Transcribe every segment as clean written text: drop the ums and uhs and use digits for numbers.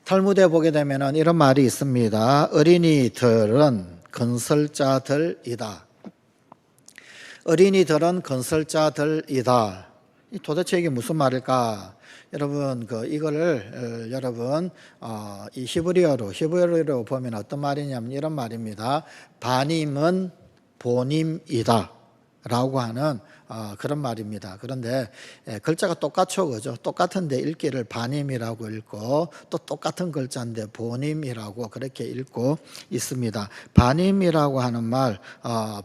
탈무드에 보게 되면은 이런 말이 있습니다. 어린이들은 건설자들이다. 어린이들은 건설자들이다. 도대체 이게 무슨 말일까? 여러분, 이거를 여러분 이 히브리어로 보면 어떤 말이냐면 이런 말입니다. 바님은 보님이다. 라고 하는 그런 말입니다. 그런데 글자가 똑같죠, 그죠? 똑같은데 읽기를 바님이라고 읽고 또 똑같은 글자인데 보님이라고 그렇게 읽고 있습니다. 바님이라고 하는 말,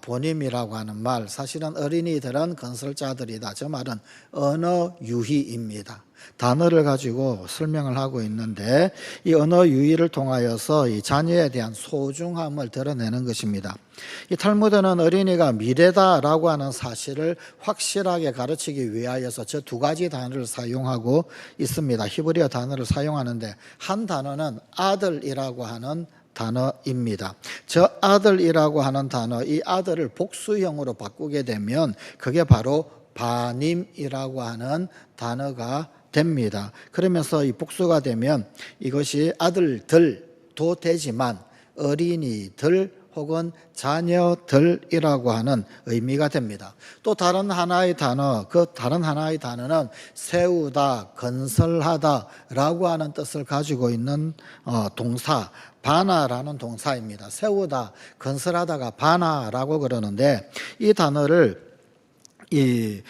보님이라고 하는 말, 사실은 어린이들은 건설자들이다. 저 말은 언어 유희입니다. 단어를 가지고 설명을 하고 있는데 이 언어 유희를 통하여서 이 자녀에 대한 소중함을 드러내는 것입니다. 이 탈무드는 어린이가 미래다라고 하는 사실을 확실하게 가르치기 위하여서 저 두 가지 단어를 사용하고 있습니다. 히브리어 단어를 사용하는데 한 단어는 아들이라고 하는 단어입니다. 저 아들이라고 하는 단어, 이 아들을 복수형으로 바꾸게 되면 그게 바로 바님이라고 하는 단어가 됩니다. 그러면서 이 복수가 되면 이것이 아들들도 되지만 어린이들 혹은 자녀들이라고 하는 의미가 됩니다. 또 다른 하나의 단어, 그 다른 하나의 단어는 세우다, 건설하다라고 하는 뜻을 가지고 있는 동사, 바나라는 동사입니다. 세우다, 건설하다가 바나라고 그러는데 이 단어를 이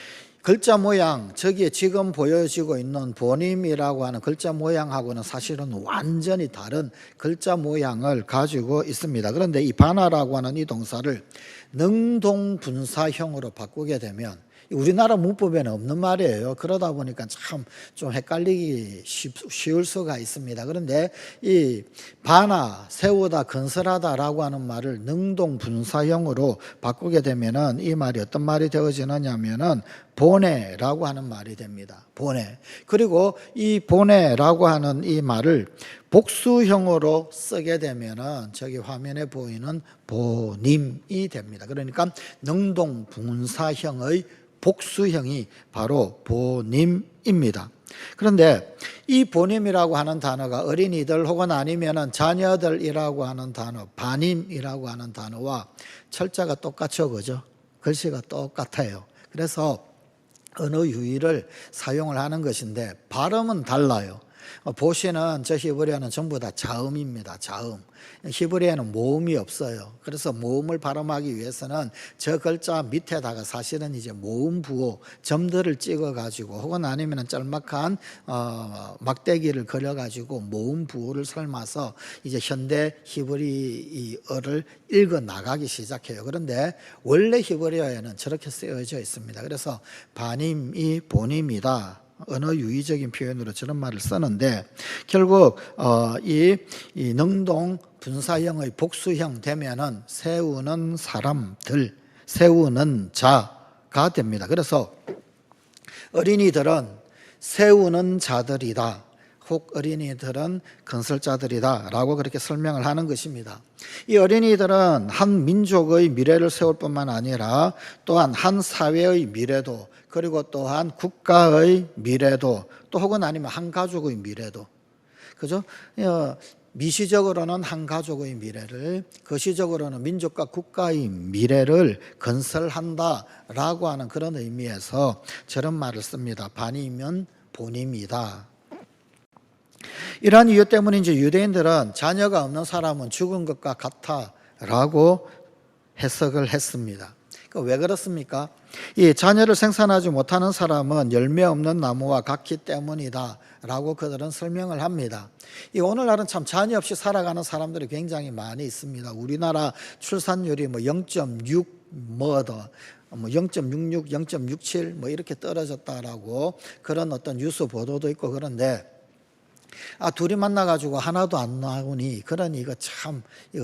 글자 모양, 저기에 지금 보여지고 있는 보님이라고 하는 글자 모양하고는 사실은 완전히 다른 글자 모양을 가지고 있습니다. 그런데 이 바나라고 하는 이 동사를 능동분사형으로 바꾸게 되면 우리나라 문법에는 없는 말이에요. 그러다 보니까 참 좀 헷갈리기 쉬울 수가 있습니다. 그런데 이 바나, 세우다, 건설하다라고 하는 말을 능동분사형으로 바꾸게 되면은 이 말이 어떤 말이 되어지느냐면은 보내라고 하는 말이 됩니다. 보내. 그리고 이 보내라고 하는 이 말을 복수형으로 쓰게 되면은 저기 화면에 보이는 보님이 됩니다. 그러니까 능동분사형의 복수형이 바로 보님입니다. 그런데 이 보님이라고 하는 단어가 어린이들 혹은 아니면은 자녀들이라고 하는 단어, 바님이라고 하는 단어와 철자가 똑같죠, 그죠? 글씨가 똑같아요. 그래서 언어 유희를 사용을 하는 것인데 발음은 달라요. 보시는 저 히브리어는 전부 다 자음입니다. 자음. 히브리어에는 모음이 없어요. 그래서 모음을 발음하기 위해서는 저 글자 밑에다가 사실은 이제 모음 부호 점들을 찍어가지고 혹은 아니면 짤막한 막대기를 그려가지고 모음 부호를 삶아서 이제 현대 히브리어를 읽어 나가기 시작해요. 그런데 원래 히브리어에는 저렇게 쓰여져 있습니다. 그래서 바님이 보님이다. 언어 유희적인 표현으로 저런 말을 쓰는데 결국 이 능동 분사형의 복수형 되면은 세우는 사람들, 세우는 자가 됩니다. 그래서 어린이들은 세우는 자들이다. 혹 어린이들은 건설자들이다 라고 그렇게 설명을 하는 것입니다. 이 어린이들은 한 민족의 미래를 세울 뿐만 아니라 또한 한 사회의 미래도 그리고 또한 국가의 미래도 또 혹은 아니면 한 가족의 미래도 그죠? 미시적으로는 한 가족의 미래를 거시적으로는 민족과 국가의 미래를 건설한다라고 하는 그런 의미에서 저런 말을 씁니다. 반이면 본임이다. 이러한 이유 때문에 이제 유대인들은 자녀가 없는 사람은 죽은 것과 같다라고 해석을 했습니다. 왜 그렇습니까? 이 자녀를 생산하지 못하는 사람은 열매 없는 나무와 같기 때문이다 라고 그들은 설명을 합니다. 이 오늘날은 참 자녀 없이 살아가는 사람들이 굉장히 많이 있습니다. 우리나라 출산율이 0.6 0.66, 0.67 이렇게 떨어졌다라고 그런 어떤 뉴스 보도도 있고 그런데 둘이 만나가지고 하나도 안 나오니 그러니 이거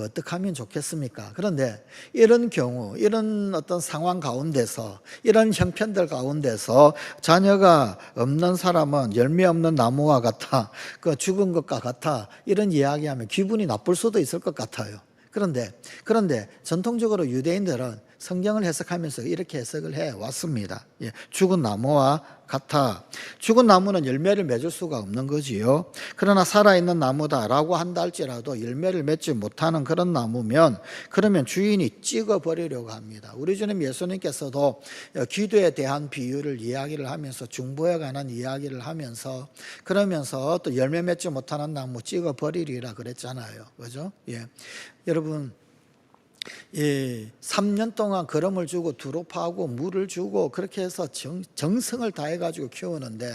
어떻게 하면 좋겠습니까? 그런데 이런 경우 이런 어떤 상황 가운데서 이런 형편들 가운데서 자녀가 없는 사람은 열매 없는 나무와 같아 죽은 것과 같아 이런 이야기하면 기분이 나쁠 수도 있을 것 같아요. 그런데 전통적으로 유대인들은 성경을 해석하면서 이렇게 해석을 해 왔습니다. 예, 죽은 나무와 같아. 죽은 나무는 열매를 맺을 수가 없는 거지요. 그러나 살아있는 나무다라고 한다 할지라도 열매를 맺지 못하는 그런 나무면 그러면 주인이 찍어버리려고 합니다. 우리 주님 예수님께서도 기도에 대한 비유를 이야기를 하면서 중보에 관한 이야기를 하면서 그러면서 또 열매 맺지 못하는 나무 찍어버리리라 그랬잖아요. 그죠? 예. 여러분, 3년 동안 거름을 주고 두루 파고 물을 주고 그렇게 해서 정성을 다해가지고 키우는데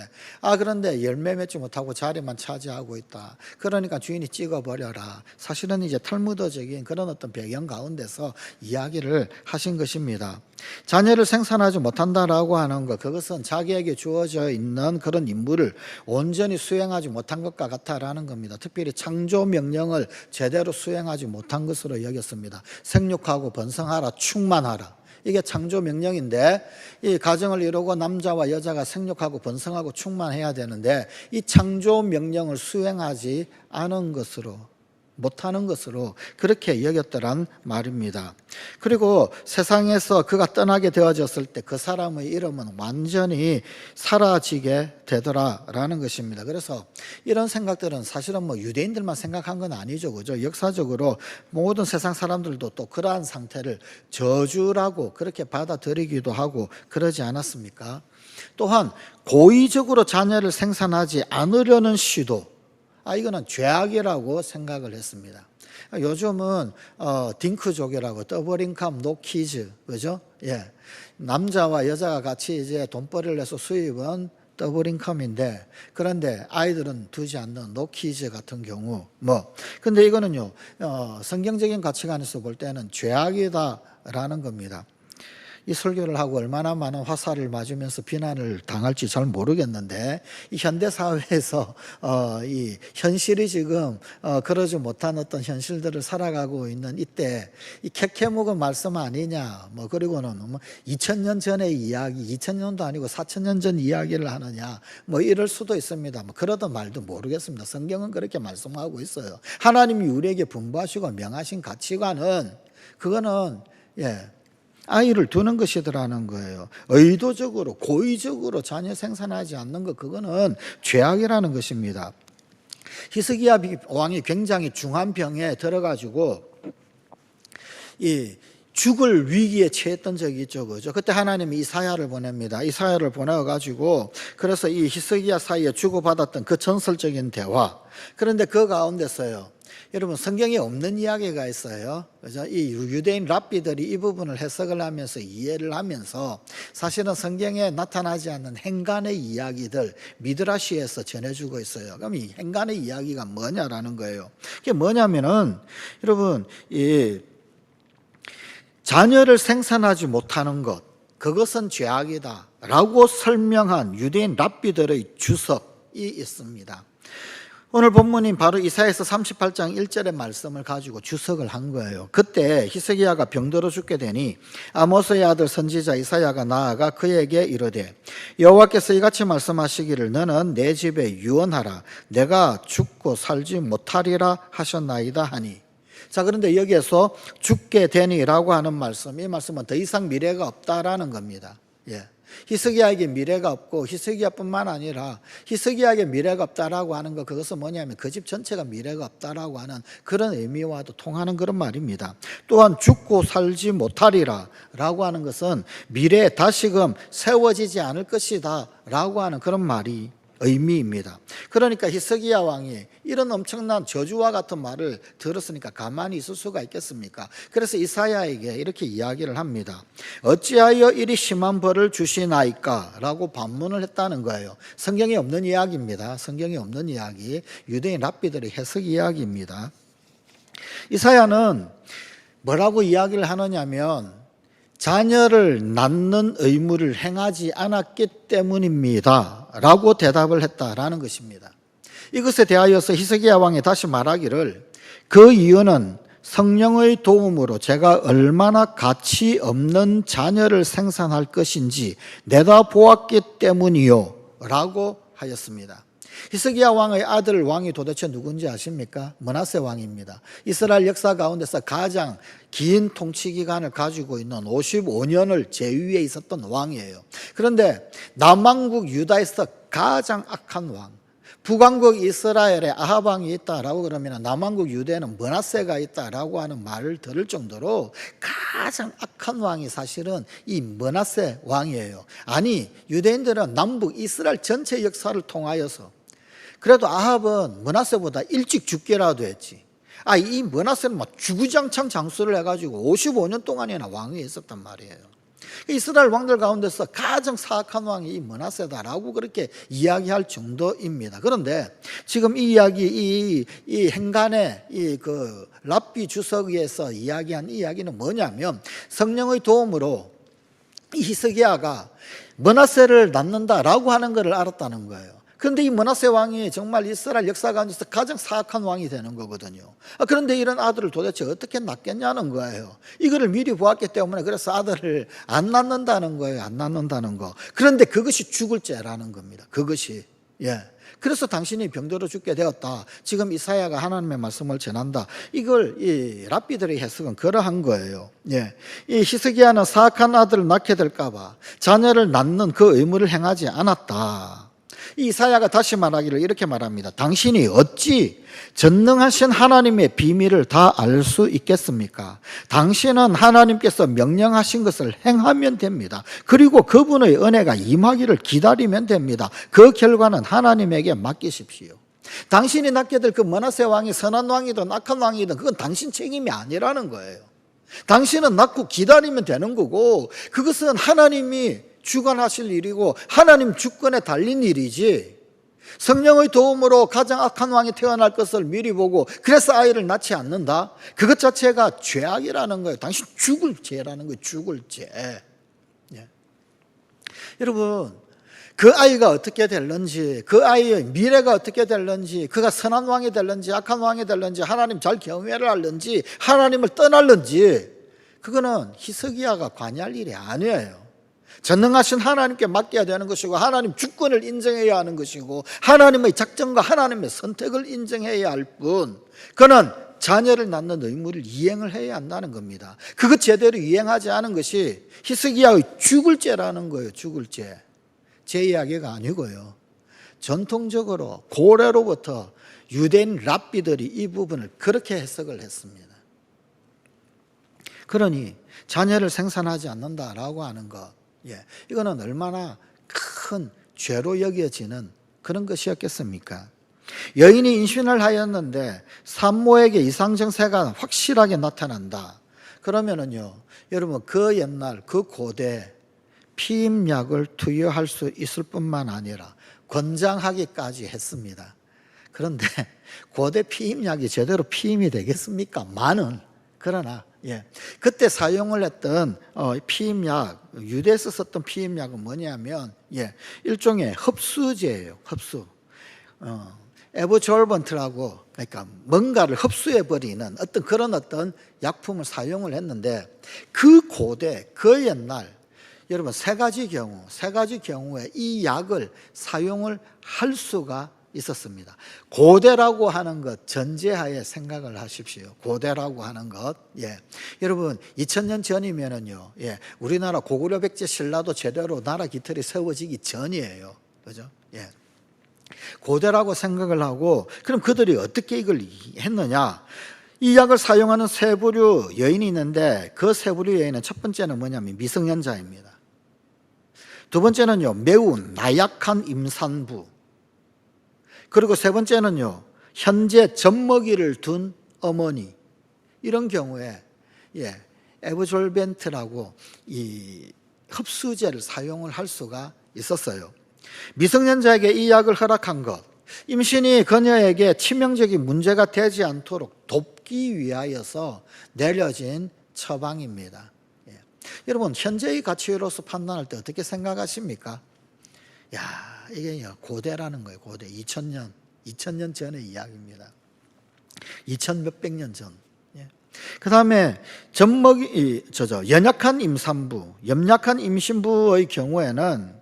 그런데 열매 맺지 못하고 자리만 차지하고 있다. 그러니까 주인이 찍어버려라. 사실은 이제 탈무드적인 그런 어떤 배경 가운데서 이야기를 하신 것입니다. 자녀를 생산하지 못한다라고 하는 것, 그것은 자기에게 주어져 있는 그런 임무를 온전히 수행하지 못한 것과 같다라는 겁니다. 특별히 창조 명령을 제대로 수행하지 못한 것으로 여겼습니다. 생육하고 번성하라, 충만하라. 이게 창조 명령인데 이 가정을 이루고 남자와 여자가 생육하고 번성하고 충만해야 되는데 이 창조 명령을 수행하지 않은 것으로 못하는 것으로 그렇게 여겼더란 말입니다. 그리고 세상에서 그가 떠나게 되어졌을 때 그 사람의 이름은 완전히 사라지게 되더라라는 것입니다. 그래서 이런 생각들은 사실은 유대인들만 생각한 건 아니죠. 그죠? 역사적으로 모든 세상 사람들도 또 그러한 상태를 저주라고 그렇게 받아들이기도 하고 그러지 않았습니까? 또한 고의적으로 자녀를 생산하지 않으려는 시도, 이거는 죄악이라고 생각을 했습니다. 요즘은 딩크족이라고 더블 인컴 노 키즈, 그죠? 예, 남자와 여자가 같이 이제 돈벌이를 해서 수입은 더블 인컴인데 그런데 아이들은 두지 않는 노 키즈 같은 경우 근데 이거는요 성경적인 가치관에서 볼 때는 죄악이다라는 겁니다. 이 설교를 하고 얼마나 많은 화살을 맞으면서 비난을 당할지 잘 모르겠는데 이 현대 사회에서 이 현실이 지금 그러지 못한 어떤 현실들을 살아가고 있는 이때 이 캐캐묵은 말씀 아니냐 그리고는 2000년 전의 이야기, 2000년도 아니고 4000년 전 이야기를 하느냐 이럴 수도 있습니다. 그러든 말도 모르겠습니다. 성경은 그렇게 말씀하고 있어요. 하나님이 우리에게 분부하시고 명하신 가치관은 그거는 아이를 두는 것이더라는 거예요. 의도적으로 고의적으로 자녀 생산하지 않는 것, 그거는 죄악이라는 것입니다. 히스기야 왕이 굉장히 중한 병에 들어가지고 이 죽을 위기에 처했던 적이 있죠. 그죠? 그때 하나님이 이사야를 보냅니다. 이사야를 보내가지고 그래서 이 히스기야 사이에 주고받았던 그 전설적인 대화. 그런데 그 가운데서요. 여러분 성경에 없는 이야기가 있어요. 그죠? 이 유대인 랍비들이 이 부분을 해석을 하면서 이해를 하면서 사실은 성경에 나타나지 않는 행간의 이야기들 미드라시에서 전해주고 있어요. 그럼 이 행간의 이야기가 뭐냐라는 거예요. 그게 뭐냐면은 여러분 이 자녀를 생산하지 못하는 것, 그것은 죄악이다라고 설명한 유대인 랍비들의 주석이 있습니다. 오늘 본문인 바로 이사야서 38장 1절의 말씀을 가지고 주석을 한 거예요. 그때 히스기야가 병들어 죽게 되니 아모스의 아들 선지자 이사야가 나아가 그에게 이르되 여호와께서 이같이 말씀하시기를 너는 내 집에 유언하라 내가 죽고 살지 못하리라 하셨나이다 하니. 자, 그런데 여기에서 죽게 되니라고 하는 말씀, 이 말씀은 더 이상 미래가 없다라는 겁니다. 히스기야에게 미래가 없고 히스기야뿐만 아니라 히스기야에게 미래가 없다라고 하는 것, 그것은 뭐냐면 그 집 전체가 미래가 없다라고 하는 그런 의미와도 통하는 그런 말입니다. 또한 죽고 살지 못하리라 라고 하는 것은 미래에 다시금 세워지지 않을 것이다 라고 하는 그런 말이 의미입니다. 그러니까 히스기야 왕이 이런 엄청난 저주와 같은 말을 들었으니까 가만히 있을 수가 있겠습니까? 그래서 이사야에게 이렇게 이야기를 합니다. 어찌하여 이리 심한 벌을 주시나이까? 라고 반문을 했다는 거예요. 성경에 없는 이야기입니다. 성경에 없는 이야기, 유대인 랍비들의 해석 이야기입니다. 이사야는 뭐라고 이야기를 하느냐면 자녀를 낳는 의무를 행하지 않았기 때문입니다 라고 대답을 했다라는 것입니다. 이것에 대하여서 히스기야 왕이 다시 말하기를 그 이유는 성령의 도움으로 제가 얼마나 가치 없는 자녀를 생산할 것인지 내다보았기 때문이요 라고 하였습니다. 히스기야 왕의 아들 왕이 도대체 누군지 아십니까? 므낫세 왕입니다. 이스라엘 역사 가운데서 가장 긴 통치 기간을 가지고 있는 55년을 제위에 있었던 왕이에요. 그런데 남왕국 유다에서 가장 악한 왕, 북왕국 이스라엘에 아합 왕이 있다라고 그러면 남왕국 유대에는 므낫세가 있다라고 하는 말을 들을 정도로 가장 악한 왕이 사실은 이 므낫세 왕이에요. 아니, 유대인들은 남북 이스라엘 전체 역사를 통하여서 그래도 아합은 므낫세보다 일찍 죽기라도 했지. 이 므낫세는 막 주구장창 장수를 해가지고 55년 동안이나 왕위에 있었단 말이에요. 이스라엘 왕들 가운데서 가장 사악한 왕이 이 므낫세다라고 그렇게 이야기할 정도입니다. 그런데 지금 이 이야기, 이 행간의 그 랍비 주석에서 이야기한 이 이야기는 뭐냐면 성령의 도움으로 이 히스기야가 므낫세를 낳는다라고 하는 것을 알았다는 거예요. 그런데 이 므낫세 왕이 정말 이스라엘 역사 가운데서 가장 사악한 왕이 되는 거거든요. 그런데 이런 아들을 도대체 어떻게 낳겠냐는 거예요. 이거를 미리 보았기 때문에 그래서 아들을 안 낳는다는 거예요. 안 낳는다는 거. 그런데 그것이 죽을 죄라는 겁니다. 그것이. 그래서 당신이 병들어 죽게 되었다. 지금 이사야가 하나님의 말씀을 전한다. 이걸 이 랍비들의 해석은 그러한 거예요. 이 히스기야는 사악한 아들을 낳게 될까 봐 자녀를 낳는 그 의무를 행하지 않았다. 이사야가 다시 말하기를 이렇게 말합니다. 당신이 어찌 전능하신 하나님의 비밀을 다 알 수 있겠습니까? 당신은 하나님께서 명령하신 것을 행하면 됩니다. 그리고 그분의 은혜가 임하기를 기다리면 됩니다. 그 결과는 하나님에게 맡기십시오. 당신이 낳게 될 그 므낫세 왕이 선한 왕이든 악한 왕이든 그건 당신 책임이 아니라는 거예요. 당신은 낳고 기다리면 되는 거고 그것은 하나님이 주관하실 일이고 하나님 주권에 달린 일이지, 성령의 도움으로 가장 악한 왕이 태어날 것을 미리 보고 그래서 아이를 낳지 않는다? 그것 자체가 죄악이라는 거예요. 당신 죽을 죄라는 거예요. 죽을 죄. 여러분, 그 아이가 어떻게 될런지, 그 아이의 미래가 어떻게 될런지, 그가 선한 왕이 될런지 악한 왕이 될런지, 하나님 잘 경외를 할런지 하나님을 떠날런지, 그거는 히스기야가 관여할 일이 아니에요. 전능하신 하나님께 맡겨야 되는 것이고 하나님 주권을 인정해야 하는 것이고 하나님의 작정과 하나님의 선택을 인정해야 할 뿐, 그는 자녀를 낳는 의무를 이행을 해야 한다는 겁니다. 그것 제대로 이행하지 않은 것이 히스기야의 죽을 죄라는 거예요. 죽을 죄. 제 이야기가 아니고요. 전통적으로 고래로부터 유대인 랍비들이 이 부분을 그렇게 해석을 했습니다. 그러니 자녀를 생산하지 않는다라고 하는 것, 이거는 얼마나 큰 죄로 여겨지는 그런 것이었겠습니까? 여인이 임신을 하였는데 산모에게 이상 증세가 확실하게 나타난다. 그러면은요, 여러분 그 옛날 그 고대 피임약을 투여할 수 있을 뿐만 아니라 권장하기까지 했습니다. 그런데 고대 피임약이 제대로 피임이 되겠습니까? 그러나 그때 사용을 했던 피임약, 유대에서 썼던 피임약은 뭐냐면 일종의 흡수제예요. 흡수. 에버졸번트라고, 그러니까 뭔가를 흡수해버리는 어떤 약품을 사용을 했는데, 그 고대, 그 옛날, 여러분 세 가지 경우에 이 약을 사용을 할 수가 있었습니다. 고대라고 하는 것 전제하에 생각을 하십시오. 고대라고 하는 것. 여러분 2000년 전이면은요, 우리나라 고구려 백제 신라도 제대로 나라 기틀이 세워지기 전이에요. 그죠? 고대라고 생각을 하고, 그럼 그들이 어떻게 이걸 했느냐? 이 약을 사용하는 세 부류 여인이 있는데, 그 세 부류 여인은 첫 번째는 뭐냐면 미성년자입니다. 두 번째는요, 매우 나약한 임산부. 그리고 세 번째는요, 현재 젖먹이를 둔 어머니. 이런 경우에 에버졸벤트라고 이 흡수제를 사용을 할 수가 있었어요. 미성년자에게 이 약을 허락한 것, 임신이 그녀에게 치명적인 문제가 되지 않도록 돕기 위하여서 내려진 처방입니다. 여러분 현재의 가치로서 판단할 때 어떻게 생각하십니까? 이게 고대라는 거예요. 고대. 2000년 전의 이야기입니다. 2000 몇백 년 전. 그 다음에 연약한 임산부, 염약한 임신부의 경우에는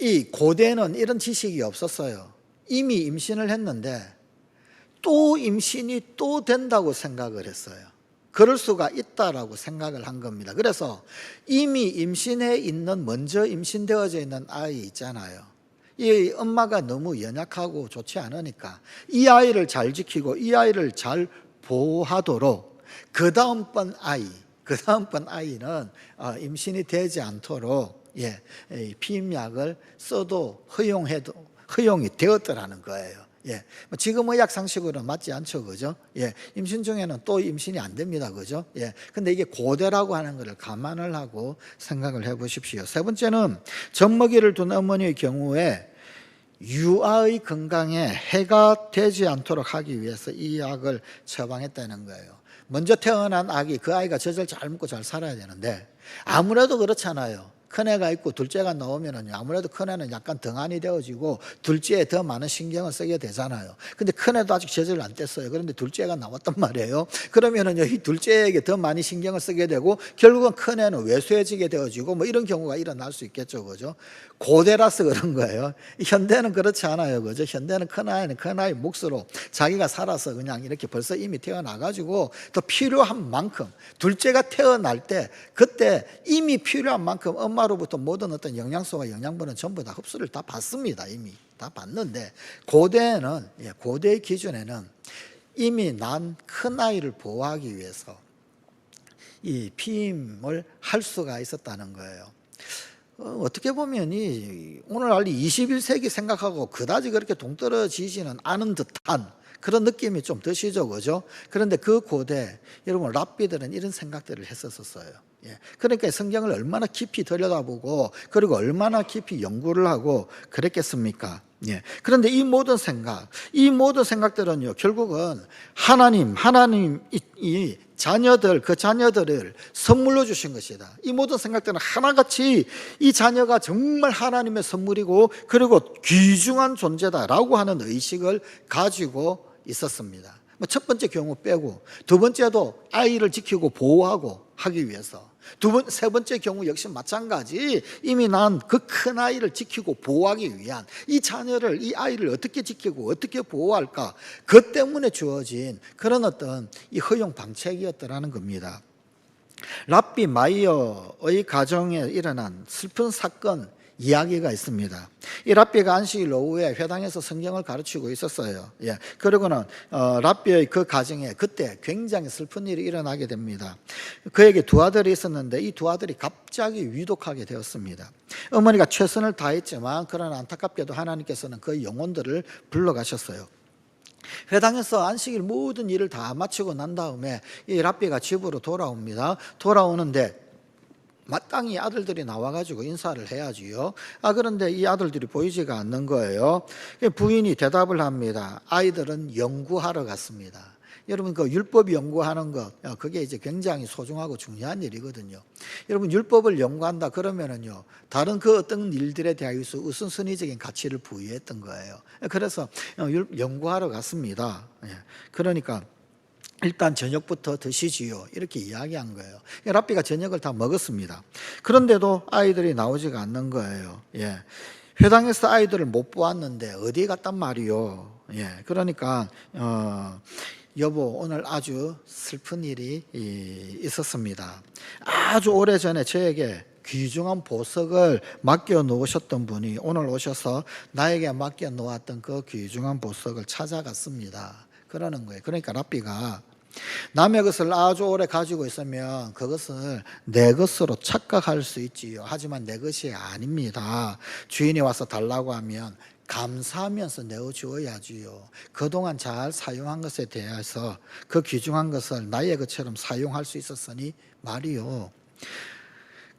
이 고대는 이런 지식이 없었어요. 이미 임신을 했는데 또 임신이 또 된다고 생각을 했어요. 그럴 수가 있다라고 생각을 한 겁니다. 그래서 이미 임신해 있는, 먼저 임신되어져 있는 아이 있잖아요. 이 엄마가 너무 연약하고 좋지 않으니까 이 아이를 잘 지키고 이 아이를 잘 보호하도록 그 다음번 아이는 임신이 되지 않도록 피임약을 써도 허용이 되었더라는 거예요. 지금 의학 상식으로는 맞지 않죠, 그죠? 임신 중에는 또 임신이 안 됩니다, 그죠? 근데 이게 고대라고 하는 것을 감안을 하고 생각을 해 보십시오. 세 번째는 젖먹이를 둔 어머니의 경우에 유아의 건강에 해가 되지 않도록 하기 위해서 이 약을 처방했다는 거예요. 먼저 태어난 아기, 그 아이가 젖을 잘 먹고 잘 살아야 되는데 아무래도 그렇잖아요. 큰애가 있고 둘째가 나오면은 아무래도 큰애는 약간 등한이 되어지고 둘째에 더 많은 신경을 쓰게 되잖아요. 근데 큰애도 아직 젖을 안 뗐어요. 그런데 둘째가 나왔단 말이에요. 그러면은 이 둘째에게 더 많이 신경을 쓰게 되고 결국은 큰애는 왜소해지게 되어지고 뭐 이런 경우가 일어날 수 있겠죠, 그죠? 고대라서 그런 거예요. 현대는 그렇지 않아요, 그죠? 현대는 큰아이 몫으로 자기가 살아서 그냥 이렇게 벌써 이미 태어나가지고 더 필요한 만큼 둘째가 태어날 때 그때 이미 필요한 만큼 엄마로부터 모든 어떤 영양소와 영양분은 전부 다 흡수를 다 받습니다. 이미 다 받는데 고대의 기준에는 이미 난 큰아이를 보호하기 위해서 이 피임을 할 수가 있었다는 거예요. 어떻게 보면 오늘날 21세기 생각하고 그다지 그렇게 동떨어지지는 않은 듯한 그런 느낌이 좀 드시죠, 그죠? 그런데 그 고대 여러분 랍비들은 이런 생각들을 했었어요. 그러니까 성경을 얼마나 깊이 들여다보고 그리고 얼마나 깊이 연구를 하고 그랬겠습니까? 그런데 이 모든 생각들은요 결국은 하나님이 그 자녀들을 선물로 주신 것이다. 이 모든 생각들은 하나같이 이 자녀가 정말 하나님의 선물이고 그리고 귀중한 존재다라고 하는 의식을 가지고 있었습니다. 첫 번째 경우 빼고 두 번째도 아이를 지키고 보호하고 하기 위해서 세 번째 경우 역시 마찬가지 이미 난 그 큰 아이를 지키고 보호하기 위한 이 자녀를 이 아이를 어떻게 지키고 어떻게 보호할까 그 때문에 주어진 그런 어떤 이 허용 방책이었더라는 겁니다. 랍비 마이어의 가정에 일어난 슬픈 사건 이야기가 있습니다. 이 랍비가 안식일 오후에 회당에서 성경을 가르치고 있었어요. 그리고는 랍비의 그 가정에 그때 굉장히 슬픈 일이 일어나게 됩니다. 그에게 두 아들이 있었는데 이 두 아들이 갑자기 위독하게 되었습니다. 어머니가 최선을 다했지만 그러나 안타깝게도 하나님께서는 그 영혼들을 불러가셨어요. 회당에서 안식일 모든 일을 다 마치고 난 다음에 이 랍비가 집으로 돌아옵니다. 돌아오는데 마땅히 아들들이 나와가지고 인사를 해야지요. 그런데 이 아들들이 보이지가 않는 거예요. 부인이 대답을 합니다. 아이들은 연구하러 갔습니다. 여러분 그 율법 연구하는 것 그게 이제 굉장히 소중하고 중요한 일이거든요. 여러분 율법을 연구한다 그러면은요 다른 그 어떤 일들에 대해서 우선순위적인 가치를 부여했던 거예요. 그래서 연구하러 갔습니다. 그러니까 일단 저녁부터 드시지요 이렇게 이야기한 거예요. 랍비가 저녁을 다 먹었습니다. 그런데도 아이들이 나오지가 않는 거예요. 회당에서 아이들을 못 보았는데 어디 갔단 말이요. 그러니까 여보 오늘 아주 슬픈 일이 있었습니다. 아주 오래전에 저에게 귀중한 보석을 맡겨 놓으셨던 분이 오늘 오셔서 나에게 맡겨 놓았던 그 귀중한 보석을 찾아갔습니다. 그러는 거예요. 그러니까 랍비가 남의 것을 아주 오래 가지고 있으면 그것을 내 것으로 착각할 수 있지요. 하지만 내 것이 아닙니다. 주인이 와서 달라고 하면 감사하면서 내어주어야지요. 그동안 잘 사용한 것에 대해서 그 귀중한 것을 나의 것처럼 사용할 수 있었으니 말이요.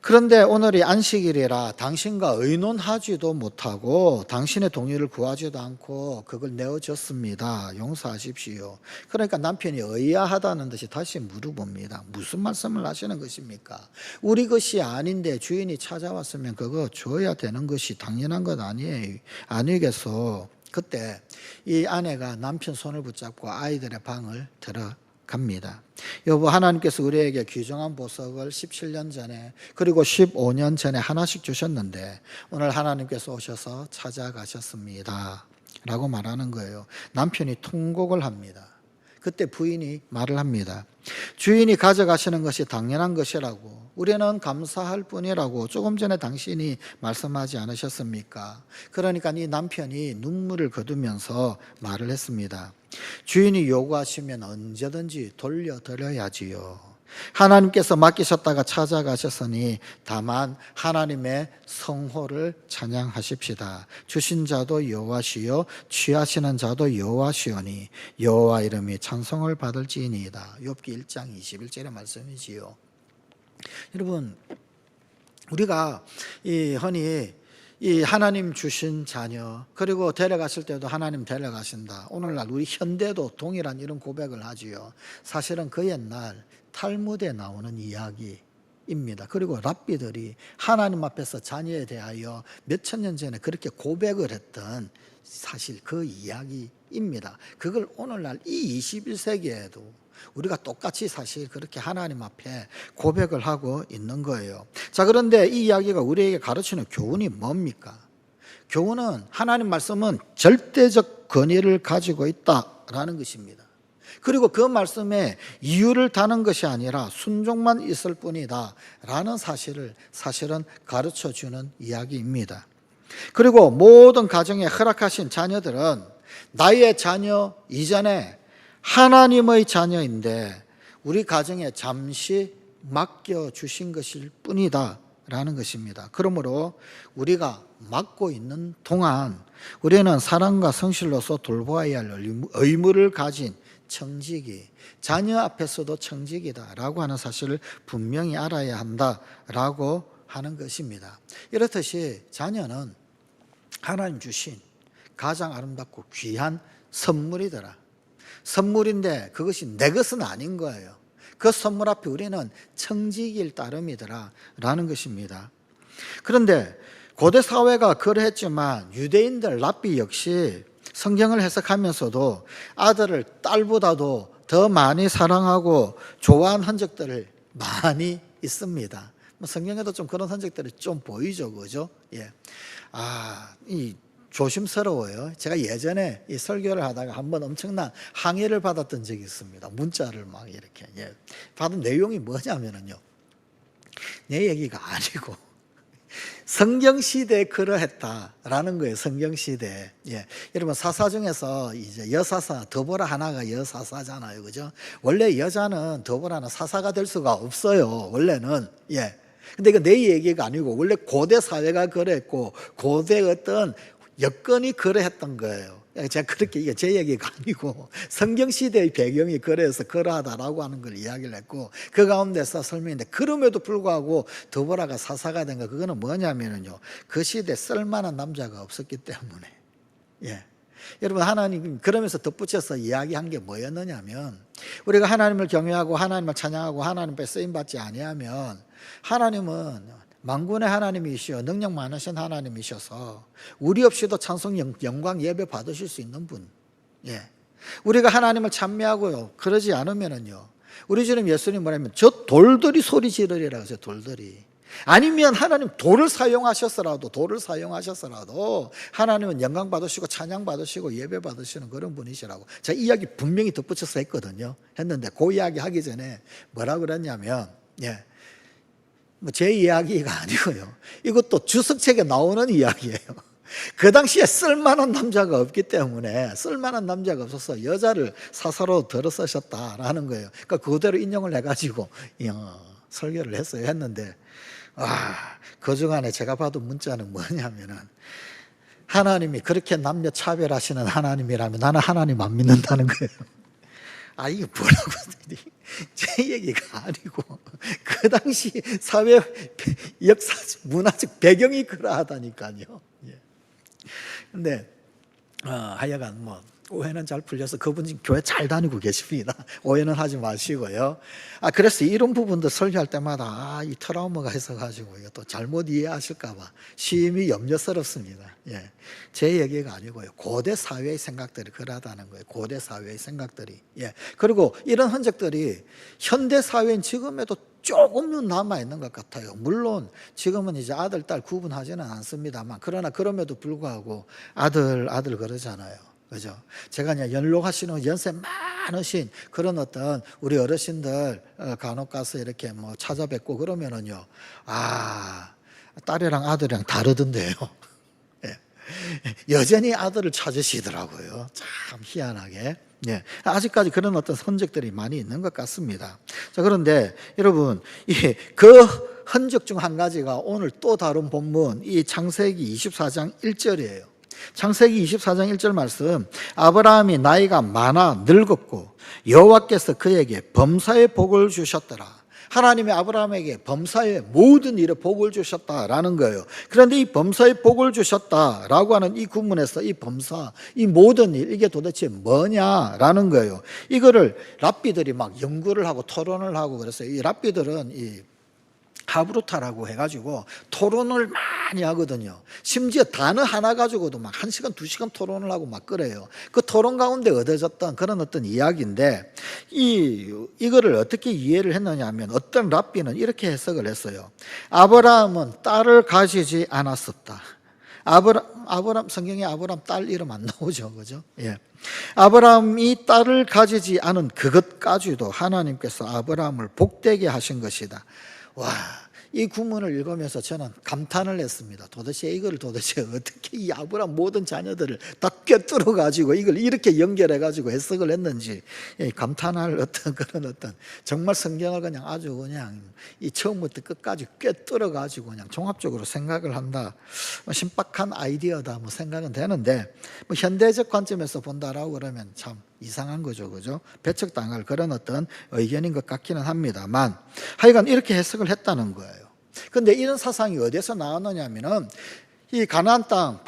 그런데 오늘이 안식일이라 당신과 의논하지도 못하고 당신의 동의를 구하지도 않고 그걸 내어줬습니다. 용서하십시오. 그러니까 남편이 의아하다는 듯이 다시 물어봅니다. 무슨 말씀을 하시는 것입니까? 우리 것이 아닌데 주인이 찾아왔으면 그거 줘야 되는 것이 당연한 것 아니겠소? 그때 이 아내가 남편 손을 붙잡고 아이들의 방을 들어갔습니다. 갑니다. 여보, 하나님께서 우리에게 귀중한 보석을 17년 전에 그리고 15년 전에 하나씩 주셨는데 오늘 하나님께서 오셔서 찾아가셨습니다 라고 말하는 거예요. 남편이 통곡을 합니다. 그때 부인이 말을 합니다. 주인이 가져가시는 것이 당연한 것이라고, 우리는 감사할 뿐이라고 조금 전에 당신이 말씀하지 않으셨습니까? 그러니까 이 남편이 눈물을 거두면서 말을 했습니다. 주인이 요구하시면 언제든지 돌려드려야지요. 하나님께서 맡기셨다가 찾아가셨으니 다만 하나님의 성호를 찬양하십시다. 주신 자도 여호와시요 취하시는 자도 여호와시오니 여호와 이름이 찬송을 받을지니이다. 욥기 1장 21절의 말씀이지요. 여러분, 우리가 흔히 이 하나님 주신 자녀, 그리고 데려가실 때도 하나님 데려가신다. 오늘날 우리 현대도 동일한 이런 고백을 하지요. 사실은 그 옛날 탈무드에 나오는 이야기입니다. 그리고 랍비들이 하나님 앞에서 자녀에 대하여 몇천 년 전에 그렇게 고백을 했던 사실 그 이야기입니다. 그걸 오늘날 이 21세기에도 우리가 똑같이 사실 그렇게 하나님 앞에 고백을 하고 있는 거예요. 자, 그런데 이 이야기가 우리에게 가르치는 교훈이 뭡니까? 교훈은 하나님 말씀은 절대적 권위를 가지고 있다라는 것입니다. 그리고 그 말씀에 이유를 다는 것이 아니라 순종만 있을 뿐이다 라는 사실은 가르쳐주는 이야기입니다. 그리고 모든 가정에 허락하신 자녀들은 나의 자녀 이전에 하나님의 자녀인데 우리 가정에 잠시 맡겨주신 것일 뿐이다 라는 것입니다. 그러므로 우리가 맡고 있는 동안 우리는 사랑과 성실로서 돌보아야 할 의무를 가진 청직이, 자녀 앞에서도 청직이다라고 하는 사실을 분명히 알아야 한다라고 하는 것입니다. 이렇듯이 자녀는 하나님 주신 가장 아름답고 귀한 선물이더라. 선물인데 그것이 내 것은 아닌 거예요. 그 선물 앞에 우리는 청직일 따름이더라 라는 것입니다. 그런데 고대 사회가 그러했지만 유대인들 랍비 역시 성경을 해석하면서도 아들을 딸보다도 더 많이 사랑하고 좋아한 흔적들을 많이 있습니다. 성경에도 좀 그런 흔적들이 좀 보이죠, 그죠? 예. 조심스러워요. 제가 예전에 이 설교를 하다가 한번 엄청난 항의를 받았던 적이 있습니다. 문자를 막 이렇게. 받은 내용이 뭐냐면요. 내 얘기가 아니고 성경시대에 그러했다라는 거예요. 성경시대에. 여러분, 사사 중에서 이제 여사사, 더보라 하나가 여사사잖아요. 그죠? 원래 여자는 더보라는 사사가 될 수가 없어요. 원래는. 근데 이거 내 얘기가 아니고 원래 고대 사회가 그랬고 고대 어떤 여건이 그러했던 거예요. 제가 그렇게, 이게 제 얘기가 아니고 성경시대의 배경이 그래서 그러하다라고 하는 걸 이야기를 했고 그 가운데서 설명인데, 그럼에도 불구하고 더보라가 사사가 된 거, 그거는 뭐냐면요, 그 시대에 쓸만한 남자가 없었기 때문에. 여러분, 하나님 그러면서 덧붙여서 이야기한 게 뭐였느냐면, 우리가 하나님을 경외하고 하나님을 찬양하고 하나님 앞에 쓰임받지 아니하면 하나님은 만군의 하나님이시여 능력 많으신 하나님이셔서 우리 없이도 찬송 영광 예배 받으실 수 있는 분. 우리가 하나님을 찬미하고요 그러지 않으면은요, 우리 주님 예수님 뭐냐면 저 돌들이 소리 지르리라고 했어요. 돌들이. 아니면 하나님 돌을 사용하셨어라도 하나님은 영광 받으시고 찬양 받으시고 예배 받으시는 그런 분이시라고 제가 이야기 분명히 덧붙여서 했는데 그 이야기 하기 전에 뭐라 그랬냐면, 제 이야기가 아니고요, 이것도 주석책에 나오는 이야기예요. 그 당시에 쓸만한 남자가 없기 때문에, 쓸만한 남자가 없어서 여자를 사사로 들어 쓰셨다라는 거예요. 그러니까 그대로 인용을 해가지고 설교를 했는데, 그 중간에 제가 봐도 문자는 뭐냐면은, 하나님이 그렇게 남녀 차별하시는 하나님이라면 나는 하나님 안 믿는다는 거예요. 이게 뭐라고, 제 얘기가 아니고 그 당시 사회 역사 문화적 배경이 그러하다니까요. 근데 하여간 오해는 잘 풀려서 그분이 교회 잘 다니고 계십니다. 오해는 하지 마시고요. 그래서 이런 부분들 설교할 때마다 이 트라우마가 있어가지고 이거 또 잘못 이해하실까봐 심히 염려스럽습니다. 예, 제 얘기가 아니고요. 고대 사회의 생각들이 그러하다는 거예요. 고대 사회의 생각들이. 예, 그리고 이런 흔적들이 현대 사회인 지금에도 조금은 남아있는 것 같아요. 물론 지금은 이제 아들, 딸 구분하지는 않습니다만, 그러나 그럼에도 불구하고 아들 그러잖아요. 그죠? 제가 그냥 연로하시는 연세 많으신 그런 어떤 우리 어르신들 간혹 가서 이렇게 뭐 찾아뵙고 그러면은요, 딸이랑 아들이랑 다르던데요. 예. 여전히 아들을 찾으시더라고요. 참 희한하게. 예. 아직까지 그런 어떤 흔적들이 많이 있는 것 같습니다. 자, 그런데 여러분, 그 흔적 중 한 가지가 오늘 또 다룬 본문, 이 창세기 24장 1절이에요. 창세기 24장 1절 말씀, 아브라함이 나이가 많아 늙었고 여호와께서 그에게 범사의 복을 주셨더라. 하나님이 아브라함에게 범사의 모든 일에 복을 주셨다라는 거예요. 그런데 이 범사의 복을 주셨다라고 하는 이 구문에서 이 범사, 이 모든 일, 이게 도대체 뭐냐라는 거예요. 이거를 랍비들이 막 연구를 하고 토론을 하고 그랬어요. 이 랍비들은 이 하브루타라고 해가지고 토론을 많이 하거든요. 심지어 단어 하나 가지고도 막 1시간, 2시간 토론을 하고 막 그래요. 그 토론 가운데 얻어졌던 그런 어떤 이야기인데, 이거를 어떻게 이해를 했느냐 하면 어떤 랍비는 이렇게 해석을 했어요. 아브라함은 딸을 가지지 않았었다. 아브라함, 성경에 아브라함 딸 이름 안 나오죠. 그죠? 예. 아브라함이 딸을 가지지 않은 그것까지도 하나님께서 아브라함을 복되게 하신 것이다. 와, 이 구문을 읽으면서 저는 감탄을 했습니다. 도대체 어떻게 이 아브라함 모든 자녀들을 다 꿰뚫어 가지고 이걸 이렇게 연결해 가지고 해석을 했는지 감탄할 그런 정말 성경을 그냥 아주 그냥 이 처음부터 끝까지 꿰뚫어 가지고 그냥 종합적으로 생각을 한다. 신박한 아이디어다 뭐 생각은 되는데, 뭐 현대적 관점에서 본다라고 그러면 참 이상한 거죠. 그죠? 배척당할 그런 어떤 의견인 것 같기는 합니다만, 하여간 이렇게 해석을 했다는 거예요. 근데 이런 사상이 어디서 나왔느냐 하면은 이 가나안 땅,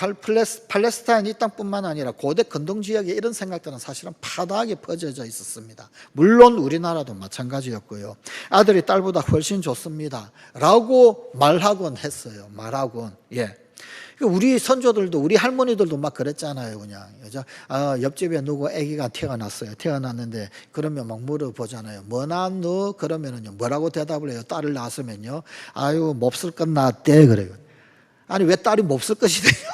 팔레스타인 이 땅뿐만 아니라 고대 근동 지역에 이런 생각들은 사실은 파다하게 퍼져져 있었습니다. 물론 우리나라도 마찬가지였고요. 아들이 딸보다 훨씬 좋습니다 라고 말하곤 했어요. 예. 우리 선조들도, 우리 할머니들도 막 그랬잖아요, 그냥. 그죠? 옆집에 누구 아기가 태어났어요. 태어났는데, 그러면 막 물어보잖아요. 뭐 낳았노? 그러면은요, 뭐라고 대답을 해요? 딸을 낳았으면요. 아유, 몹쓸 것 낳았대. 그래요. 아니, 왜 딸이 몹쓸 것이 돼요?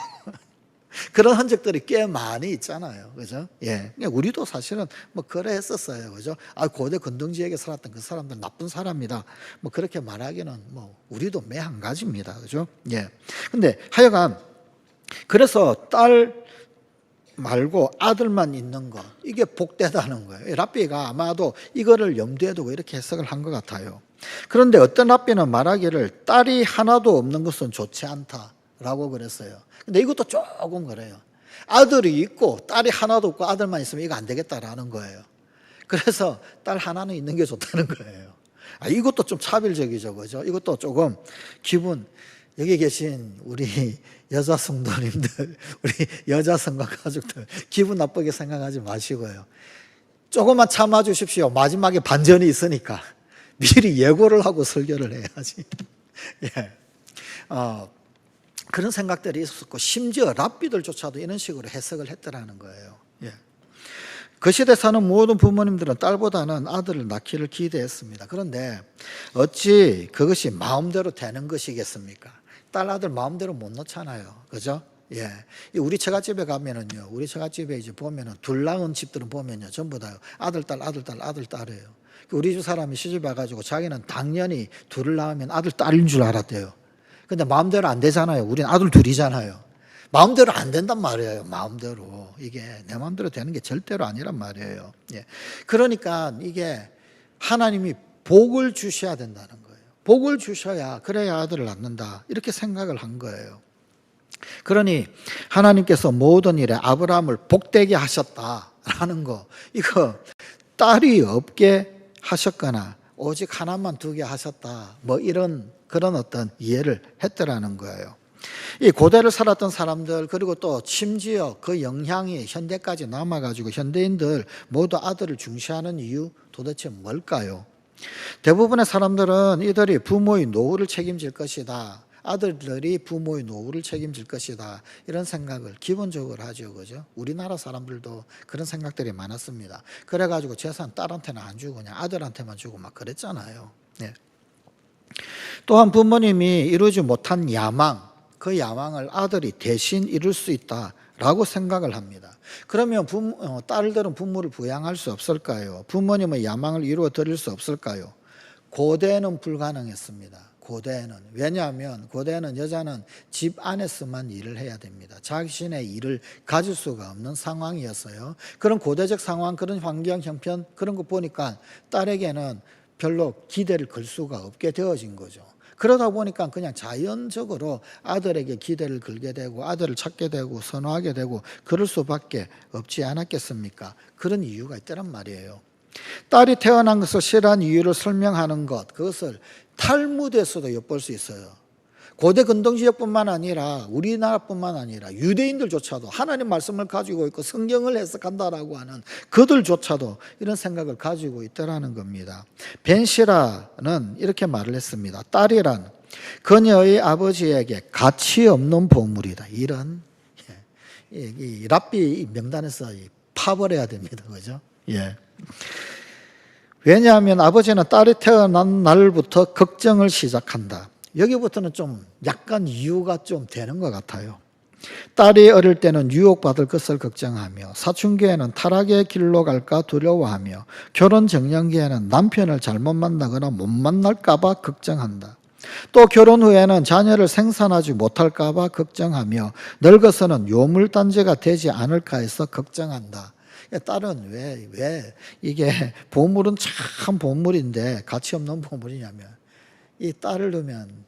그런 흔적들이 꽤 많이 있잖아요. 그죠? 예. 우리도 사실은 뭐 그래 했었어요. 그죠? 고대 근동지역에 살았던 그 사람들 나쁜 사람이다. 뭐 그렇게 말하기는 뭐 우리도 매 한 가지입니다. 그죠? 예. 근데 하여간 그래서 딸 말고 아들만 있는 것, 이게 복되다는 거예요. 랍비가 아마도 이거를 염두에 두고 이렇게 해석을 한 것 같아요. 그런데 어떤 랍비는 말하기를 딸이 하나도 없는 것은 좋지 않다라고 그랬어요. 근데 이것도 조금 그래요. 아들이 있고 딸이 하나도 없고 아들만 있으면 이거 안 되겠다라는 거예요. 그래서 딸 하나는 있는 게 좋다는 거예요. 이것도 좀 차별적이죠. 그죠? 이것도 조금 여기 계신 우리 여자 성도님들, 우리 여자 성가 가족들 기분 나쁘게 생각하지 마시고요. 조금만 참아 주십시오. 마지막에 반전이 있으니까 미리 예고를 하고 설교를 해야지. 예. 그런 생각들이 있었고, 심지어 랍비들조차도 이런 식으로 해석을 했더라는 거예요. 예. 그 시대 사는 모든 부모님들은 딸보다는 아들을 낳기를 기대했습니다. 그런데 어찌 그것이 마음대로 되는 것이겠습니까? 딸 아들 마음대로 못 놓잖아요. 그죠? 예. 우리 처갓집에 가면은요, 우리 처갓집에 이제 보면은 둘 낳은 집들은 보면요, 전부 다 아들, 딸이에요. 우리 집 사람이 시집 와가지고 자기는 당연히 둘을 낳으면 아들, 딸인 줄 알았대요. 근데 마음대로 안 되잖아요. 우리는 아들 둘이잖아요. 마음대로 안 된단 말이에요. 마음대로. 이게 내 마음대로 되는 게 절대로 아니란 말이에요. 예. 그러니까 이게 하나님이 복을 주셔야 된다는 거예요. 복을 주셔야, 그래야 아들을 낳는다. 이렇게 생각을 한 거예요. 그러니 하나님께서 모든 일에 아브라함을 복되게 하셨다라는 거, 이거 딸이 없게 하셨거나 오직 하나만 두게 하셨다, 뭐 이런 그런 어떤 이해를 했더라는 거예요. 이 고대를 살았던 사람들 그리고 또 심지어 그 영향이 현대까지 남아가지고 현대인들 모두 아들을 중시하는 이유 도대체 뭘까요? 대부분의 사람들은 이들이 부모의 노후를 책임질 것이다. 아들들이 부모의 노후를 책임질 것이다. 이런 생각을 기본적으로 하죠. 그죠? 우리나라 사람들도 그런 생각들이 많았습니다. 그래가지고 재산 딸한테는 안 주고 그냥 아들한테만 주고 막 그랬잖아요. 네. 또한 부모님이 이루지 못한 야망, 그 야망을 아들이 대신 이룰 수 있다라고 생각을 합니다. 그러면 딸들은 부모를 부양할 수 없을까요? 부모님의 야망을 이루어 드릴 수 없을까요? 고대는 불가능했습니다. 고대는. 왜냐하면 고대는 여자는 집 안에서만 일을 해야 됩니다. 자신의 일을 가질 수가 없는 상황이었어요. 그런 고대적 상황, 그런 환경, 형편 그런 거 보니까 딸에게는 별로 기대를 걸 수가 없게 되어진 거죠. 그러다 보니까 그냥 자연적으로 아들에게 기대를 걸게 되고 아들을 찾게 되고 선호하게 되고 그럴 수밖에 없지 않았겠습니까? 그런 이유가 있다란 말이에요. 딸이 태어난 것을 싫어한 이유를 설명하는 것, 그것을 탈무드에서도 엿볼 수 있어요. 고대 근동지역뿐만 아니라 우리나라뿐만 아니라 유대인들조차도 하나님 말씀을 가지고 있고 성경을 해석한다라고 하는 그들조차도 이런 생각을 가지고 있다라는 겁니다. 벤시라는 이렇게 말을 했습니다. 딸이란 그녀의 아버지에게 가치 없는 보물이다. 이런 이 랍비 명단에서 파버려야 됩니다. 그죠? 예. 왜냐하면 아버지는 딸이 태어난 날부터 걱정을 시작한다. 여기부터는 좀 약간 이유가 좀 되는 것 같아요. 딸이 어릴 때는 유혹받을 것을 걱정하며 사춘기에는 타락의 길로 갈까 두려워하며 결혼 정년기에는 남편을 잘못 만나거나 못 만날까 봐 걱정한다. 또 결혼 후에는 자녀를 생산하지 못할까 봐 걱정하며 늙어서는 요물단지가 되지 않을까 해서 걱정한다. 딸은 왜 이게 보물은 참 보물인데 가치 없는 보물이냐면 이 딸을 두면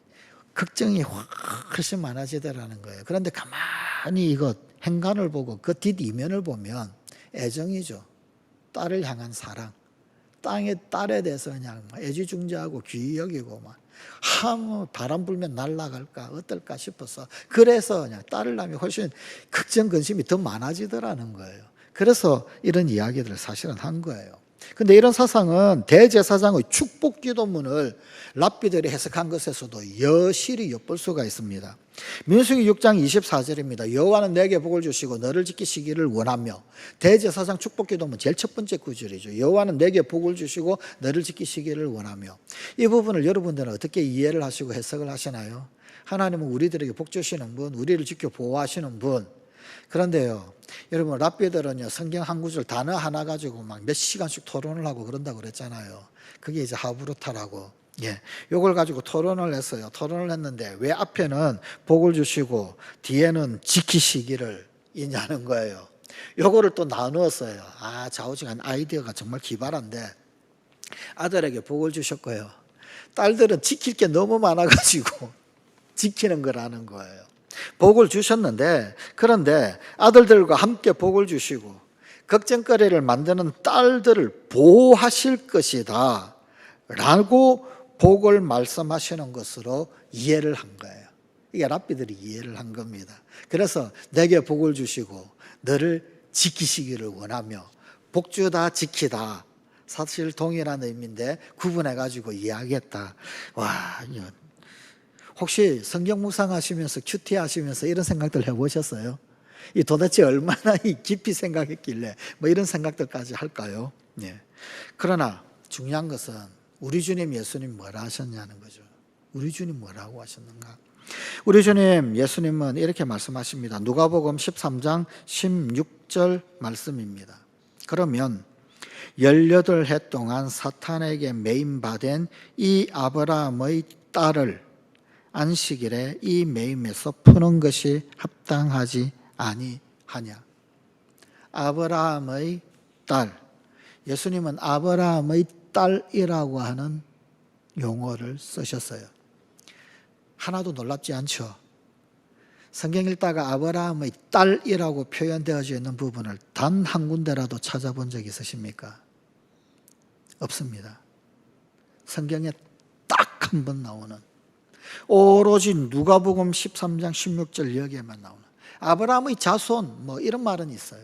걱정이 훨씬 많아지더라는 거예요. 그런데 가만히 이거 행간을 보고 그 뒷이면을 보면 애정이죠. 딸을 향한 사랑. 딸에 대해서 그냥 애지중지하고 귀히 여기고 막 바람 불면 날아갈까 어떨까 싶어서 그래서 그냥 딸을 낳으면 훨씬 걱정 근심이 더 많아지더라는 거예요. 그래서 이런 이야기들을 사실은 한 거예요. 근데 이런 사상은 대제사장의 축복 기도문을 랍비들이 해석한 것에서도 여실히 엿볼 수가 있습니다. 민수기 6장 24절입니다. 여호와는 내게 복을 주시고 너를 지키시기를 원하며. 대제사장 축복 기도문 제일 첫 번째 구절이죠. 여호와는 내게 복을 주시고 너를 지키시기를 원하며. 이 부분을 여러분들은 어떻게 이해를 하시고 해석을 하시나요? 하나님은 우리들에게 복 주시는 분, 우리를 지켜 보호하시는 분. 그런데요, 여러분 랍비들은요 성경 한 구절 단어 하나 가지고 막 몇 시간씩 토론을 하고 그런다고 그랬잖아요. 그게 이제 하브루타라고. 예, 요걸 가지고 토론을 했어요. 토론을 했는데 왜 앞에는 복을 주시고 뒤에는 지키시기를 이냐는 거예요. 요거를 또 나누었어요. 좌우지간 아이디어가 정말 기발한데 아들에게 복을 주셨고요. 딸들은 지킬 게 너무 많아가지고 지키는 거라는 거예요. 복을 주셨는데 그런데 아들들과 함께 복을 주시고 걱정거리를 만드는 딸들을 보호하실 것이다 라고 복을 말씀하시는 것으로 이해를 한 거예요. 이게 랍비들이 이해를 한 겁니다. 그래서 내게 복을 주시고 너를 지키시기를 원하며 복주다 지키다 사실 동일한 의미인데 구분해가지고 이야기했다. 와, 혹시 성경 묵상하시면서 큐티 하시면서 이런 생각들 해보셨어요? 이 도대체 얼마나 깊이 생각했길래 뭐 이런 생각들까지 할까요? 네. 그러나 중요한 것은 우리 주님 예수님 뭐라 하셨냐는 거죠. 우리 주님 뭐라고 하셨는가? 우리 주님 예수님은 이렇게 말씀하십니다. 누가복음 13장 16절 말씀입니다. 그러면 18해 동안 사탄에게 매임받은 이 아브라함의 딸을 안식일에 이 매임에서 푸는 것이 합당하지 아니하냐. 아브라함의 딸. 예수님은 아브라함의 딸이라고 하는 용어를 쓰셨어요. 하나도 놀랍지 않죠. 성경 읽다가 아브라함의 딸이라고 표현되어져 있는 부분을 단 한 군데라도 찾아본 적 있으십니까? 없습니다. 성경에 딱 한 번 나오는 오로지 누가복음 13장 16절 여기에만 나오는 아브라함의 자손 뭐 이런 말은 있어요.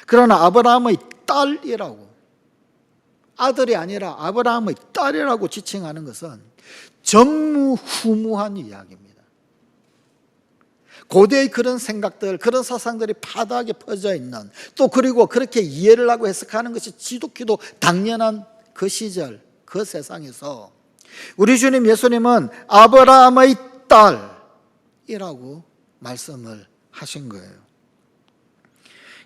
그러나 아브라함의 딸이라고, 아들이 아니라 아브라함의 딸이라고 지칭하는 것은 전무후무한 이야기입니다. 고대의 그런 생각들, 그런 사상들이 파다하게 퍼져 있는, 또 그리고 그렇게 이해를 하고 해석하는 것이 지독히도 당연한 그 시절, 그 세상에서 우리 주님 예수님은 아브라함의 딸이라고 말씀을 하신 거예요.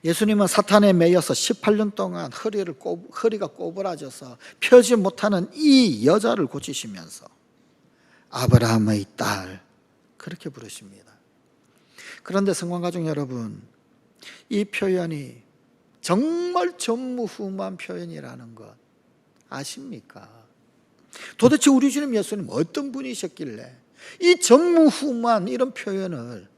예수님은 사탄에 매여서 18년 동안 허리가 꼬부라져서 펴지 못하는 이 여자를 고치시면서 아브라함의 딸 그렇게 부르십니다. 그런데 성관가족 여러분, 이 표현이 정말 전무후무한 표현이라는 것 아십니까? 도대체 우리 주님 예수님 어떤 분이셨길래 이 전무후무한 이런 표현을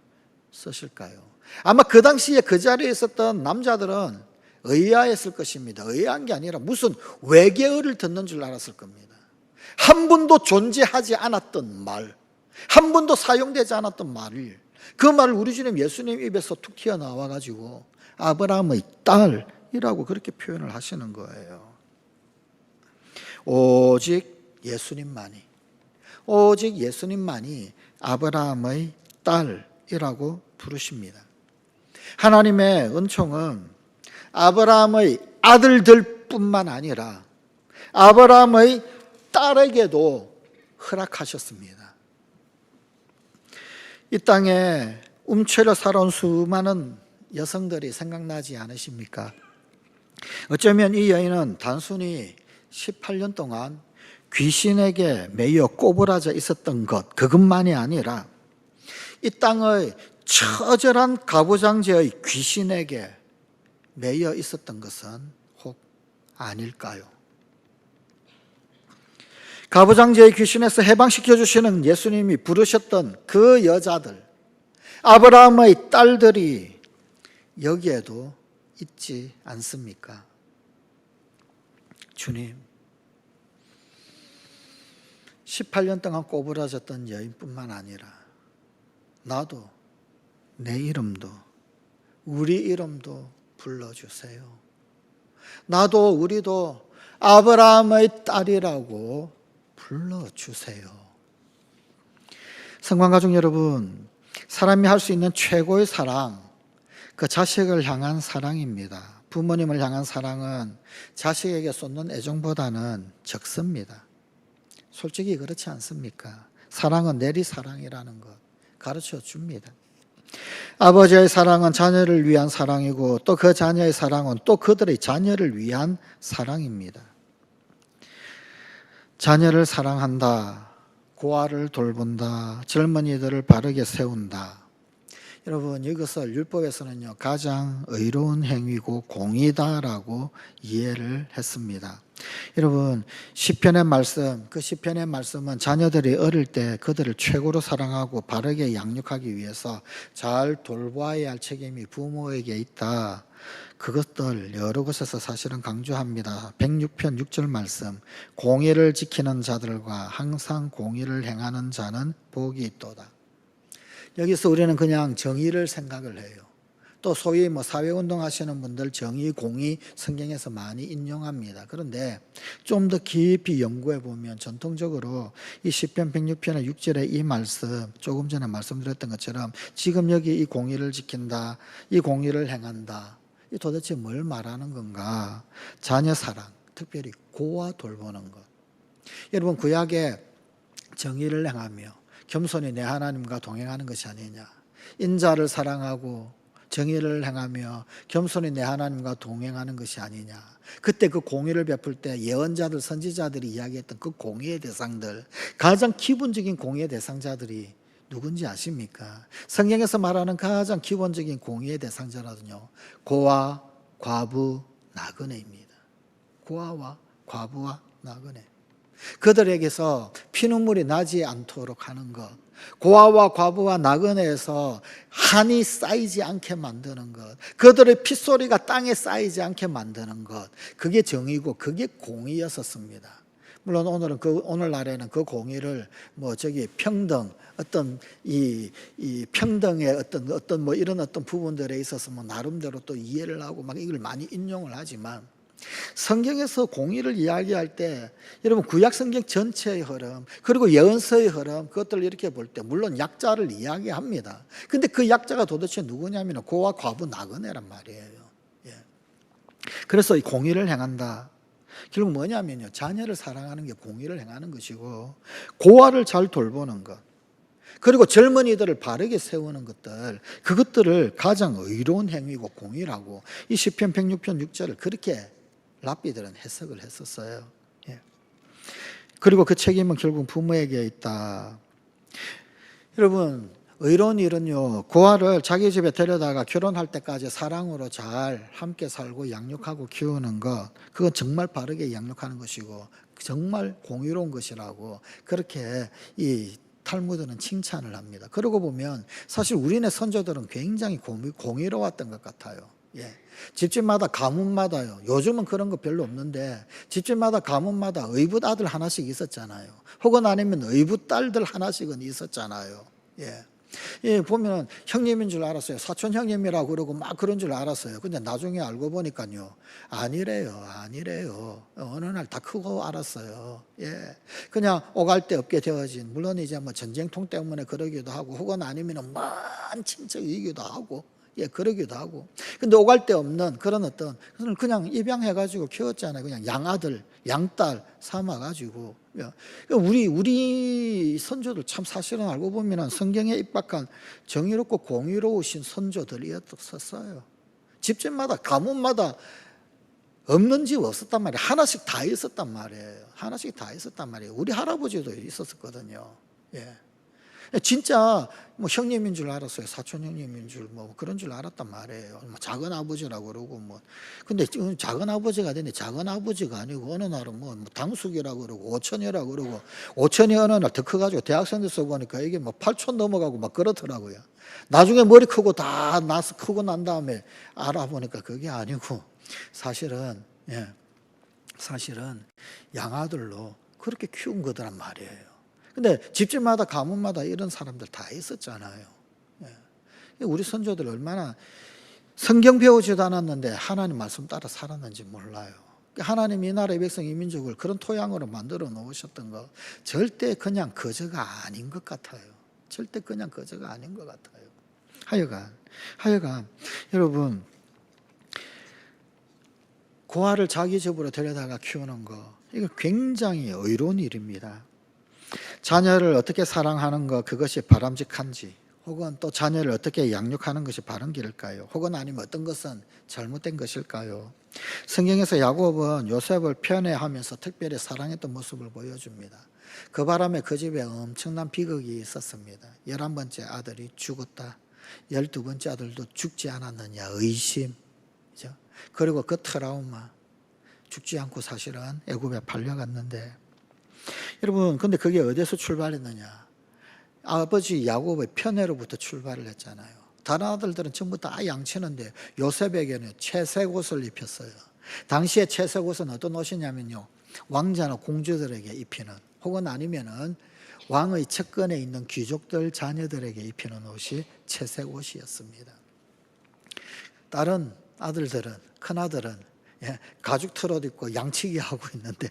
쓰실까요? 아마 그 당시에 그 자리에 있었던 남자들은 의아했을 것입니다. 의아한 게 아니라 무슨 외계어를 듣는 줄 알았을 겁니다. 한 번도 존재하지 않았던 말, 한 번도 사용되지 않았던 말을, 그 말을 우리 주님 예수님 입에서 툭 튀어나와 가지고 아브라함의 딸이라고 그렇게 표현을 하시는 거예요. 오직 예수님만이 아브라함의 딸이라고 부르십니다. 하나님의 은총은 아브라함의 아들들뿐만 아니라 아브라함의 딸에게도 허락하셨습니다. 이 땅에 움츠려 살아온 수많은 여성들이 생각나지 않으십니까? 어쩌면 이 여인은 단순히 18년 동안 귀신에게 매여 꼬부라져 있었던 것, 그것만이 아니라 이 땅의 처절한 가부장제의 귀신에게 매여 있었던 것은 혹 아닐까요? 가부장제의 귀신에서 해방시켜 주시는 예수님이 부르셨던 그 여자들, 아브라함의 딸들이 여기에도 있지 않습니까? 주님, 18년 동안 꼬부라졌던 여인뿐만 아니라 나도, 내 이름도, 우리 이름도 불러주세요. 나도 우리도 아브라함의 딸이라고 불러주세요. 성관가족 여러분, 사람이 할 수 있는 최고의 사랑, 그 자식을 향한 사랑입니다. 부모님을 향한 사랑은 자식에게 쏟는 애정보다는 적습니다. 솔직히 그렇지 않습니까? 사랑은 내리사랑이라는 것 가르쳐 줍니다. 아버지의 사랑은 자녀를 위한 사랑이고 또 그 자녀의 사랑은 또 그들의 자녀를 위한 사랑입니다. 자녀를 사랑한다, 고아를 돌본다, 젊은이들을 바르게 세운다. 여러분, 이것을 율법에서는요, 가장 의로운 행위고 공의다라고 이해를 했습니다. 여러분, 시편의 말씀, 그 시편의 말씀은 자녀들이 어릴 때 그들을 최고로 사랑하고 바르게 양육하기 위해서 잘 돌보아야 할 책임이 부모에게 있다. 그것들 여러 곳에서 사실은 강조합니다. 106편 6절 말씀, 공의를 지키는 자들과 항상 공의를 행하는 자는 복이 있도다. 여기서 우리는 그냥 정의를 생각을 해요. 또 소위 사회운동 하시는 분들 정의, 공의 성경에서 많이 인용합니다. 그런데 좀 더 깊이 연구해 보면 전통적으로 이 시편 106편의 6절의 이 말씀, 조금 전에 말씀드렸던 것처럼 지금 여기 이 공의를 지킨다, 이 공의를 행한다, 이 도대체 뭘 말하는 건가? 자녀 사랑, 특별히 고아 돌보는 것. 여러분, 구약에 정의를 행하며 겸손히 내 하나님과 동행하는 것이 아니냐, 인자를 사랑하고 정의를 행하며 겸손히 내 하나님과 동행하는 것이 아니냐. 그때 그 공의를 베풀 때 예언자들, 선지자들이 이야기했던 그 공의의 대상들, 가장 기본적인 공의의 대상자들이 누군지 아십니까? 성경에서 말하는 가장 기본적인 공의의 대상자라는요, 고아, 과부, 나그네입니다. 고아와 과부와 나그네. 그들에게서 피눈물이 나지 않도록 하는 것, 고아와 과부와 나그네에서 한이 쌓이지 않게 만드는 것, 그들의 핏소리가 땅에 쌓이지 않게 만드는 것, 그게 정의고 그게 공의였었습니다. 물론 오늘날에는 그 공의를 뭐 평등, 어떤 이 평등의 어떤 뭐 이런 어떤 부분들에 있어서 뭐 나름대로 또 이해를 하고 막 이걸 많이 인용을 하지만, 성경에서 공의를 이야기할 때 여러분 구약 성경 전체의 흐름, 그리고 예언서의 흐름, 그것들을 이렇게 볼 때 물론 약자를 이야기합니다. 근데 그 약자가 도대체 누구냐면 고와 과부 나그네란 말이에요. 예. 그래서 이 공의를 행한다, 결국 뭐냐면요, 자녀를 사랑하는 게 공의를 행하는 것이고, 고아를 잘 돌보는 것, 그리고 젊은이들을 바르게 세우는 것들, 그것들을 가장 의로운 행위고 공의라고 이 시편 106편 6절을 그렇게 랍비들은 해석을 했었어요. 예. 그리고 그 책임은 결국 부모에게 있다. 여러분, 의로운 일은요, 고아를 자기 집에 데려다가 결혼할 때까지 사랑으로 잘 함께 살고 양육하고 키우는 것, 그건 정말 바르게 양육하는 것이고 정말 공의로운 것이라고 그렇게 이 탈무드는 칭찬을 합니다. 그러고 보면 사실 우리네 선조들은 굉장히 공의로웠던 것 같아요. 예. 집집마다 가문마다요, 요즘은 그런 거 별로 없는데 집집마다 가문마다 의붓 아들 하나씩 있었잖아요. 혹은 아니면 의붓 딸들 하나씩은 있었잖아요. 예. 예, 보면 형님인 줄 알았어요. 사촌 형님이라고 그러고 막 그런 줄 알았어요. 근데 나중에 알고 보니까요, 아니래요. 어느 날 다 크고 알았어요. 예, 그냥 오갈 데 없게 되어진, 물론 이제 뭐 전쟁통 때문에 그러기도 하고, 혹은 아니면 먼 친척이기도 하고, 예, 그러기도 하고. 근데 오갈 데 없는 그런 어떤, 그냥 입양해가지고 키웠잖아요. 그냥 양아들, 양딸 삼아가지고. 우리 선조들 참 사실은 알고 보면 성경에 입박한 정의롭고 공의로우신 선조들이었었어요. 집집마다 가문마다 없는 집 없었단 말이에요. 하나씩 다 있었단 말이에요. 하나씩 다 있었단 말이에요. 우리 할아버지도 있었거든요. 예. 진짜 뭐 형님인 줄 알았어요. 사촌 형님인 줄 뭐 그런 줄 알았단 말이에요. 뭐 작은 아버지라고 그러고 뭐. 근데 지금 작은 아버지가 되는데 작은 아버지가 아니고 어느 날은 뭐 당숙이라고 그러고 오천이라고 그러고, 오천이 어느 날 더 커가지고 대학생 돼서 보니까 이게 뭐 8촌 넘어가고 막 그렇더라고요. 나중에 머리 크고 다 나서 크고 난 다음에 알아보니까 그게 아니고 사실은, 예, 사실은 양아들로 그렇게 키운 거더란 말이에요. 근데 집집마다 가문마다 이런 사람들 다 있었잖아요. 예. 우리 선조들 얼마나 성경 배우지도 않았는데 하나님 말씀 따라 살았는지 몰라요. 하나님 이 나라의 백성 이 민족을 그런 토양으로 만들어 놓으셨던 거 절대 그냥 거저가 아닌 것 같아요. 절대 그냥 거저가 아닌 것 같아요. 하여간 여러분, 고아를 자기 집으로 데려다가 키우는 거, 이거 굉장히 의로운 일입니다. 자녀를 어떻게 사랑하는 것, 그것이 바람직한지, 혹은 또 자녀를 어떻게 양육하는 것이 바른 길일까요? 혹은 아니면 어떤 것은 잘못된 것일까요? 성경에서 야곱은 요셉을 편애하면서 특별히 사랑했던 모습을 보여줍니다. 그 바람에 그 집에 엄청난 비극이 있었습니다. 11번째 아들이 죽었다. 12번째 아들도 죽지 않았느냐, 의심. 그리고 그 트라우마, 죽지 않고 사실은 애굽에 팔려갔는데, 여러분, 근데 그게 어디서 출발했느냐? 아버지 야곱의 편애로부터 출발을 했잖아요. 다른 아들들은 전부 다 양치는데 요셉에게는 채색 옷을 입혔어요. 당시에 채색 옷은 어떤 옷이냐면요, 왕자나 공주들에게 입히는, 혹은 아니면은 왕의 측근에 있는 귀족들 자녀들에게 입히는 옷이 채색 옷이었습니다. 다른 아들들은, 큰 아들은 가죽 트롯 입고 양치기 하고 있는데,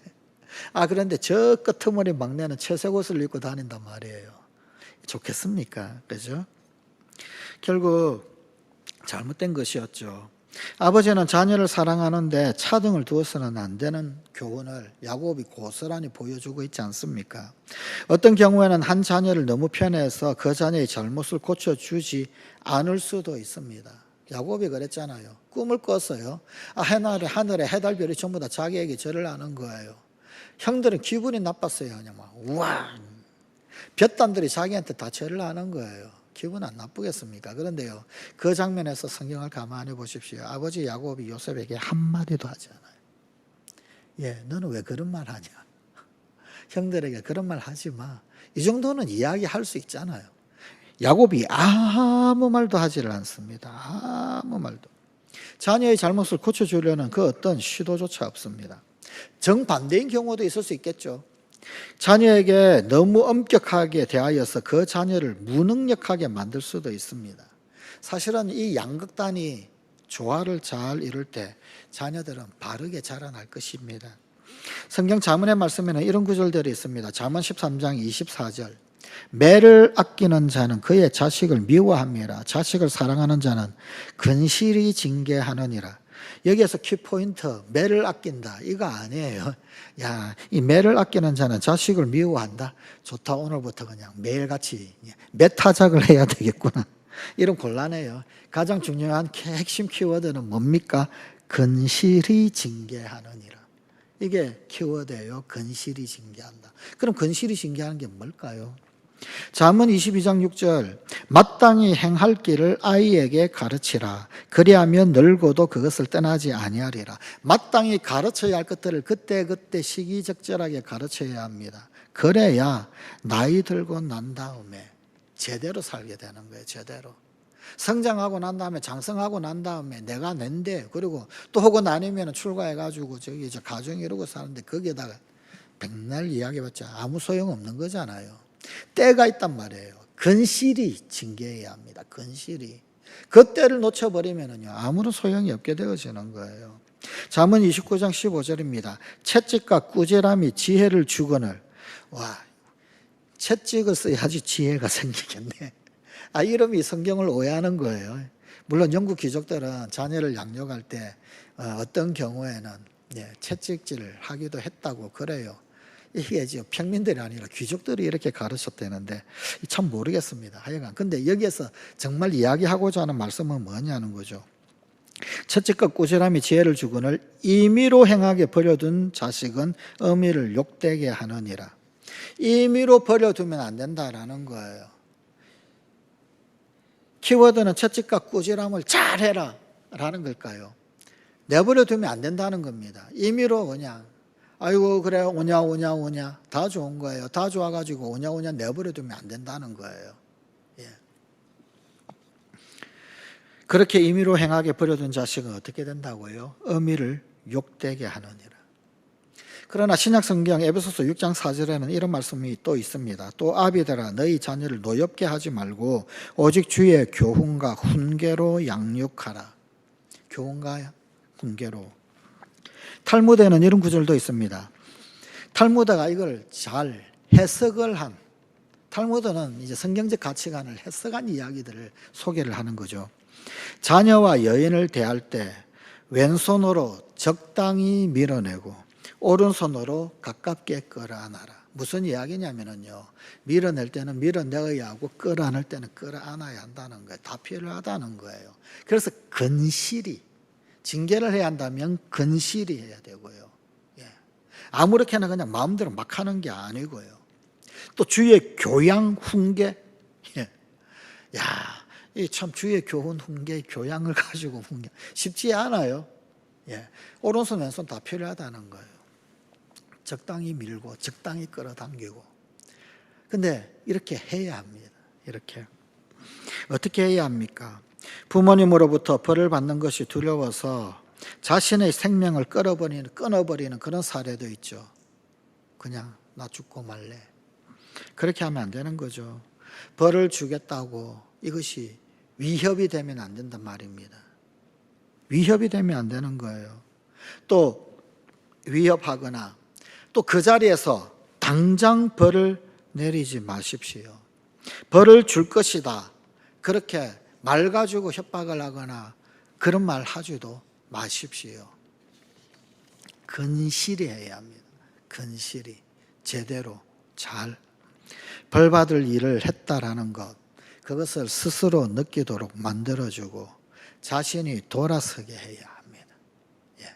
그런데 저 끄트머리 막내는 채색 옷을 입고 다닌단 말이에요. 좋겠습니까? 그죠? 결국 잘못된 것이었죠. 아버지는 자녀를 사랑하는데 차등을 두어서는 안 되는 교훈을 야곱이 고스란히 보여주고 있지 않습니까? 어떤 경우에는 한 자녀를 너무 편애해서 그 자녀의 잘못을 고쳐주지 않을 수도 있습니다. 야곱이 그랬잖아요. 꿈을 꿨어요. 하늘에 해달별이 전부 다 자기에게 절을 하는 거예요. 형들은 기분이 나빴어요. 그냥 막 우와, 볕단들이 자기한테 다 절을 하는 거예요. 기분 안 나쁘겠습니까? 그런데요, 그 장면에서 성경을 가만히 보십시오. 아버지 야곱이 요셉에게 한마디도 하지 않아요. 예, 너는 왜 그런 말 하냐? 형들에게 그런 말 하지 마. 이 정도는 이야기할 수 있잖아요. 야곱이 아무 말도 하지를 않습니다. 아무 말도. 자녀의 잘못을 고쳐주려는 그 어떤 시도조차 없습니다. 정반대인 경우도 있을 수 있겠죠. 자녀에게 너무 엄격하게 대하여서 그 자녀를 무능력하게 만들 수도 있습니다. 사실은 이 양극단이 조화를 잘 이룰 때 자녀들은 바르게 자라날 것입니다. 성경 잠언의 말씀에는 이런 구절들이 있습니다. 잠언 13장 24절. 매를 아끼는 자는 그의 자식을 미워함이라. 자식을 사랑하는 자는 근실히 징계하느니라. 여기에서 키포인트, 매를 아낀다, 이거 아니에요. 야, 이 매를 아끼는 자는 자식을 미워한다. 좋다, 오늘부터 그냥 매일같이 매타작을 해야 되겠구나. 이런 곤란해요. 가장 중요한 핵심 키워드는 뭡니까? 근실히 징계하느니라. 이게 키워드예요. 근실히 징계한다. 그럼 근실히 징계하는 게 뭘까요? 잠언 22장 6절. 마땅히 행할 길을 아이에게 가르치라. 그리하면 늙어도 그것을 떠나지 아니하리라. 마땅히 가르쳐야 할 것들을 그때그때 시기적절하게 가르쳐야 합니다. 그래야 나이 들고 난 다음에 제대로 살게 되는 거예요. 제대로. 성장하고 난 다음에, 장성하고 난 다음에 내가 낸데, 그리고 또 혹은 아니면 출가해가지고 저기 가정 이루고 사는데 거기에다가 백날 이야기해봤자 아무 소용 없는 거잖아요. 때가 있단 말이에요. 근실히 징계해야 합니다. 근실히. 그 때를 놓쳐버리면요 아무런 소용이 없게 되어지는 거예요. 잠언 29장 15절입니다. 채찍과 꾸지람이 지혜를 주거늘. 와, 채찍을 써야지 지혜가 생기겠네. 이름이 성경을 오해하는 거예요. 물론 영국 귀족들은 자녀를 양육할 때 어떤 경우에는 채찍질을 하기도 했다고 그래요. 이게 지금 평민들이 아니라 귀족들이 이렇게 가르쳤다는데 참 모르겠습니다. 하여간 근데 여기에서 정말 이야기하고자 하는 말씀은 뭐냐는 거죠. 채찍과 꾸지람이 지혜를 주거늘 임의로 행하게 버려둔 자식은 어미를 욕되게 하느니라. 임의로 버려두면 안 된다라는 거예요. 키워드는 채찍과 꾸지람을 잘해라 라는 걸까요? 내버려 두면 안 된다는 겁니다. 임의로 그냥 아이고 그래 오냐 다 좋은 거예요. 다 좋아가지고 오냐 내버려 두면 안 된다는 거예요. 예. 그렇게 임의로 행하게 버려둔 자식은 어떻게 된다고요? 어미를 욕되게 하느니라. 그러나 신약성경 에베소서 6장 4절에는 이런 말씀이 또 있습니다. 또 아비들아 너희 자녀를 노엽게 하지 말고 오직 주의 교훈과 훈계로 양육하라. 교훈과 훈계로. 탈무드에는 이런 구절도 있습니다. 탈무드가 이걸 잘 해석을 한, 탈무드는 이제 성경적 가치관을 해석한 이야기들을 소개를 하는 거죠. 자녀와 여인을 대할 때 왼손으로 적당히 밀어내고 오른손으로 가깝게 끌어안아라. 무슨 이야기냐면요, 밀어낼 때는 밀어내어야 하고 끌어안을 때는 끌어안아야 한다는 거예요. 다 필요하다는 거예요. 그래서 근실히, 징계를 해야 한다면 근실히 해야 되고요. 예. 아무렇게나 그냥 마음대로 막 하는 게 아니고요. 또 주의 교양, 훈계. 예. 야, 이 참 주의 교훈, 훈계, 교양을 가지고 훈계 쉽지 않아요. 예. 오른손, 왼손 다 필요하다는 거예요. 적당히 밀고, 적당히 끌어당기고. 근데 이렇게 해야 합니다. 이렇게. 어떻게 해야 합니까? 부모님으로부터 벌을 받는 것이 두려워서 자신의 생명을 끊어버리는 그런 사례도 있죠. 그냥 나 죽고 말래. 그렇게 하면 안 되는 거죠. 벌을 주겠다고 이것이 위협이 되면 안 된단 말입니다. 위협이 되면 안 되는 거예요. 또 위협하거나 또 그 자리에서 당장 벌을 내리지 마십시오. 벌을 줄 것이다. 그렇게 말 가지고 협박을 하거나 그런 말 하지도 마십시오. 근실히 해야 합니다. 근실히 제대로 잘 벌 받을 일을 했다라는 것, 그것을 스스로 느끼도록 만들어주고 자신이 돌아서게 해야 합니다. 예.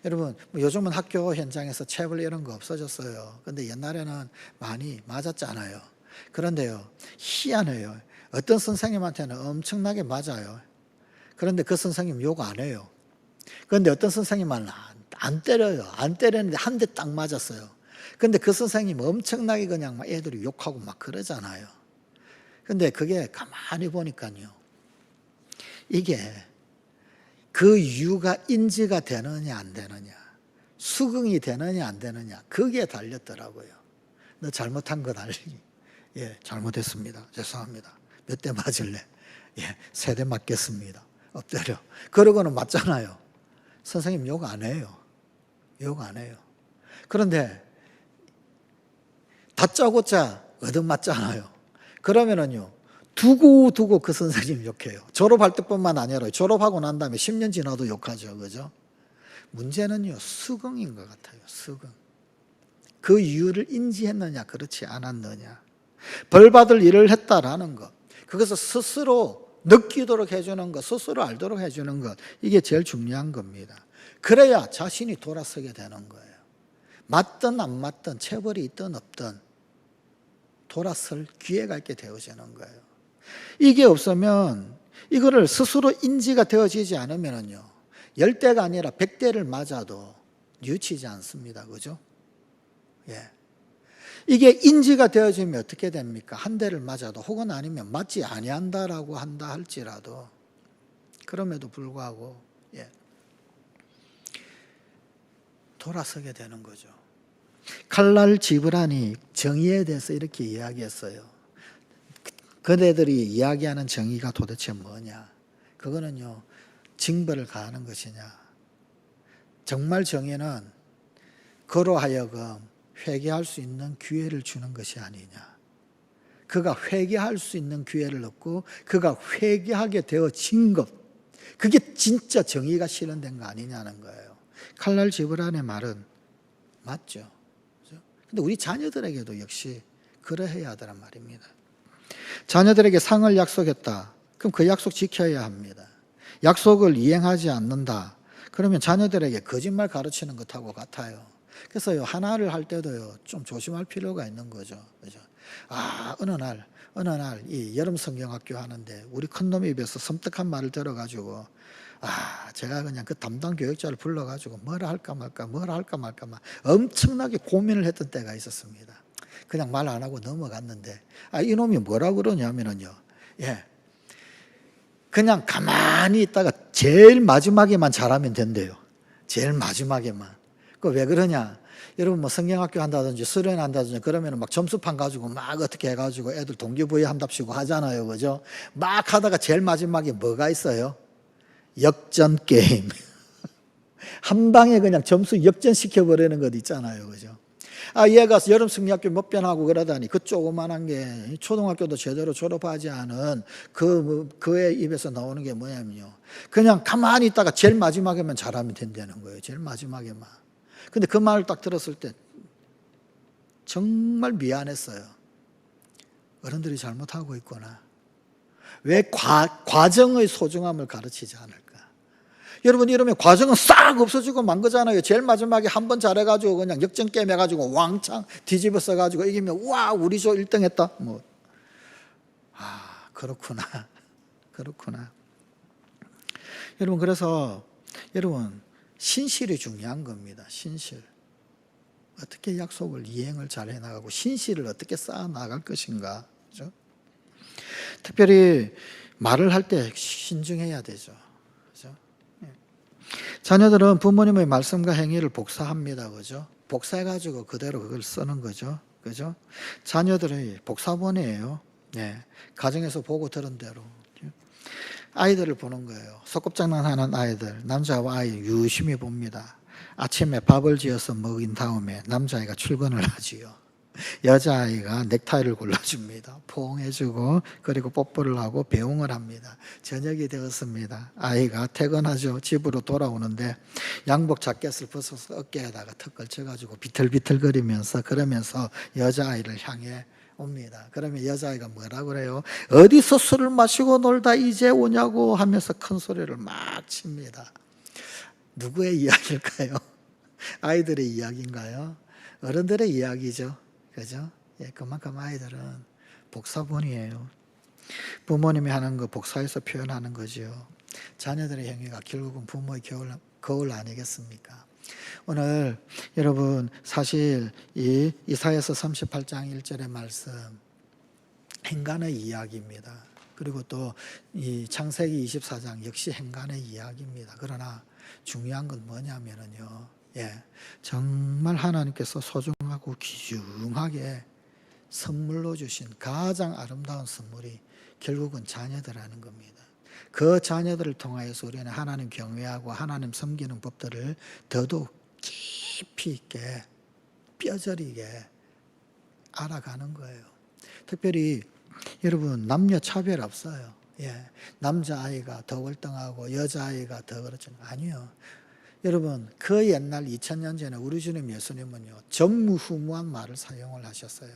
여러분, 요즘은 학교 현장에서 체벌 이런 거 없어졌어요. 근데 옛날에는 많이 맞았잖아요. 그런데요, 희한해요. 어떤 선생님한테는 엄청나게 맞아요. 그런데 그 선생님 욕 안 해요. 그런데 어떤 선생님은 안 때려요. 안 때렸는데 한 대 딱 맞았어요. 그런데 그 선생님 엄청나게 그냥 막 애들이 욕하고 막 그러잖아요. 근데 그게 가만히 보니까요, 이게 그 이유가 인지가 되느냐 안 되느냐. 수긍이 되느냐 안 되느냐 거기에 달렸더라고요. 너 잘못한 것 알지? 예, 잘못했습니다. 죄송합니다. 몇 대 맞을래? 예, 3대 맞겠습니다. 엎드려. 그러고는 맞잖아요. 선생님 욕 안 해요. 욕 안 해요. 그런데 다짜고짜 얻어맞잖아요. 그러면은요, 두고 그 선생님 욕해요. 졸업할 때뿐만 아니라 졸업하고 난 다음에 10년 지나도 욕하죠. 그죠? 문제는요, 수긍인 것 같아요. 수긍. 그 이유를 인지했느냐, 그렇지 않았느냐. 벌 받을 일을 했다라는 것. 그것을 스스로 느끼도록 해주는 것, 스스로 알도록 해주는 것. 이게 제일 중요한 겁니다. 그래야 자신이 돌아서게 되는 거예요. 맞든 안 맞든 체벌이 있든 없든 돌아설 기회가 있게 되어지는 거예요. 이게 없으면 이거를 스스로 인지가 되어지지 않으면요 10대가 아니라 100대를 맞아도 뉘우치지 않습니다. 그죠? 예. 이게 인지가 되어지면 어떻게 됩니까? 한 대를 맞아도 혹은 아니면 맞지 아니한다라고 한다 할지라도 그럼에도 불구하고 예. 돌아서게 되는 거죠. 칼날 지브란이 정의에 대해서 이렇게 이야기했어요. 그대들이 이야기하는 정의가 도대체 뭐냐? 그거는요, 징벌을 가하는 것이냐? 정말 정의는 그로 하여금 회개할 수 있는 기회를 주는 것이 아니냐? 그가 회개할 수 있는 기회를 얻고 그가 회개하게 되어진 것, 그게 진짜 정의가 실현된 거 아니냐는 거예요. 칼날 지브란의 말은 맞죠. 근데 우리 자녀들에게도 역시 그러해야 하더란 말입니다. 자녀들에게 상을 약속했다. 그럼 그 약속 지켜야 합니다. 약속을 이행하지 않는다. 그러면 자녀들에게 거짓말 가르치는 것하고 같아요. 그래서요, 하나를 할 때도요, 좀 조심할 필요가 있는 거죠. 그죠? 어느 날 이 여름 성경학교 하는데 우리 큰놈의 입에서 섬뜩한 말을 들어가지고 제가 그냥 그 담당 교육자를 불러가지고 뭐라 할까 말까 막 엄청나게 고민을 했던 때가 있었습니다. 그냥 말 안 하고 넘어갔는데, 이놈이 뭐라 그러냐면은요, 예. 그냥 가만히 있다가 제일 마지막에만 잘하면 된대요. 제일 마지막에만. 그 왜 그러냐? 여러분 뭐 성경학교 한다든지 수련 한다든지 그러면 막 점수판 가지고 막 어떻게 해가지고 애들 동기부여 한답시고 하잖아요. 그죠? 막 하다가 제일 마지막에 뭐가 있어요? 역전 게임. 한 방에 그냥 점수 역전시켜버리는 것 있잖아요. 그죠? 얘가 여름 성리학교 못 변하고 그러다니 그 조그만한 게 초등학교도 제대로 졸업하지 않은 그의 입에서 나오는 게 뭐냐면요. 그냥 가만히 있다가 제일 마지막에만 잘하면 된다는 거예요. 제일 마지막에만. 근데 그 말을 딱 들었을 때 정말 미안했어요. 어른들이 잘못하고 있구나. 왜 과정의 소중함을 가르치지 않을까? 여러분 이러면 과정은 싹 없어지고 만 거잖아요. 제일 마지막에 한 번 잘해가지고 그냥 역전 게임 해가지고 왕창 뒤집어 써가지고 이기면 와 우리 조 1등 했다. 그렇구나. 그렇구나. 여러분 그래서 여러분 신실이 중요한 겁니다. 신실. 어떻게 약속을 이행을 잘 해나가고 신실을 어떻게 쌓아나갈 것인가. 그렇죠? 특별히 말을 할 때 신중해야 되죠. 그렇죠? 자녀들은 부모님의 말씀과 행위를 복사합니다. 그죠? 복사해가지고 그대로 그걸 쓰는 거죠. 그죠? 자녀들의 복사본이에요. 네. 가정에서 보고 들은 대로. 아이들을 보는 거예요. 소꿉장난하는 아이들, 남자와 아이 유심히 봅니다. 아침에 밥을 지어서 먹인 다음에 남자아이가 출근을 하지요. 여자아이가 넥타이를 골라줍니다. 포옹해주고 그리고 뽀뽀를 하고 배웅을 합니다. 저녁이 되었습니다. 아이가 퇴근하죠. 집으로 돌아오는데 양복 자켓을 벗어서 어깨에다가 턱 걸쳐가지고 비틀비틀거리면서 그러면서 여자아이를 향해 옵니다. 그러면 여자아이가 뭐라 그래요? 어디서 술을 마시고 놀다 이제 오냐고 하면서 큰 소리를 막 칩니다. 누구의 이야기일까요? 아이들의 이야기인가요? 어른들의 이야기죠. 그죠? 예, 그만큼 아이들은 복사본이에요. 부모님이 하는 거 복사해서 표현하는 거죠. 자녀들의 행위가 결국은 부모의 거울 아니겠습니까? 오늘 여러분 사실 이 이사야서 38장 1절의 말씀 행간의 이야기입니다. 그리고 또 이 창세기 24장 역시 행간의 이야기입니다. 그러나 중요한 건 뭐냐면요. 예, 정말 하나님께서 소중하고 귀중하게 선물로 주신 가장 아름다운 선물이 결국은 자녀들하는 겁니다. 그 자녀들을 통하여서 우리는 하나님 경외하고 하나님 섬기는 법들을 더더욱 깊이 있게 뼈저리게 알아가는 거예요. 특별히 여러분 남녀 차별 없어요. 예, 남자아이가 더 월등하고 여자아이가 더 그렇죠. 아니요. 여러분 그 옛날 2000년 전에 우리 주님 예수님은요 전무후무한 말을 사용을 하셨어요.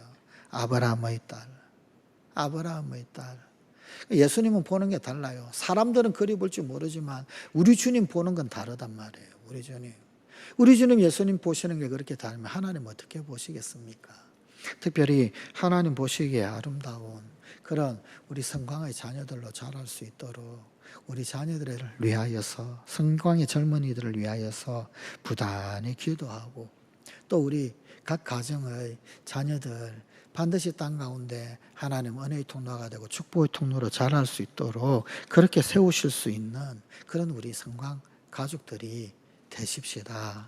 아브라함의 딸, 아브라함의 딸. 예수님은 보는 게 달라요. 사람들은 그리 볼지 모르지만 우리 주님 보는 건 다르단 말이에요. 우리 주님 예수님 보시는 게 그렇게 다르면 하나님 어떻게 보시겠습니까? 특별히 하나님 보시기에 아름다운 그런 우리 성광의 자녀들로 자랄 수 있도록 우리 자녀들을 위하여서 성광의 젊은이들을 위하여서 부단히 기도하고 또 우리 각 가정의 자녀들 반드시 땅 가운데 하나님 은혜의 통로가 되고 축복의 통로로 자랄 수 있도록 그렇게 세우실 수 있는 그런 우리 성광 가족들이 되십시다.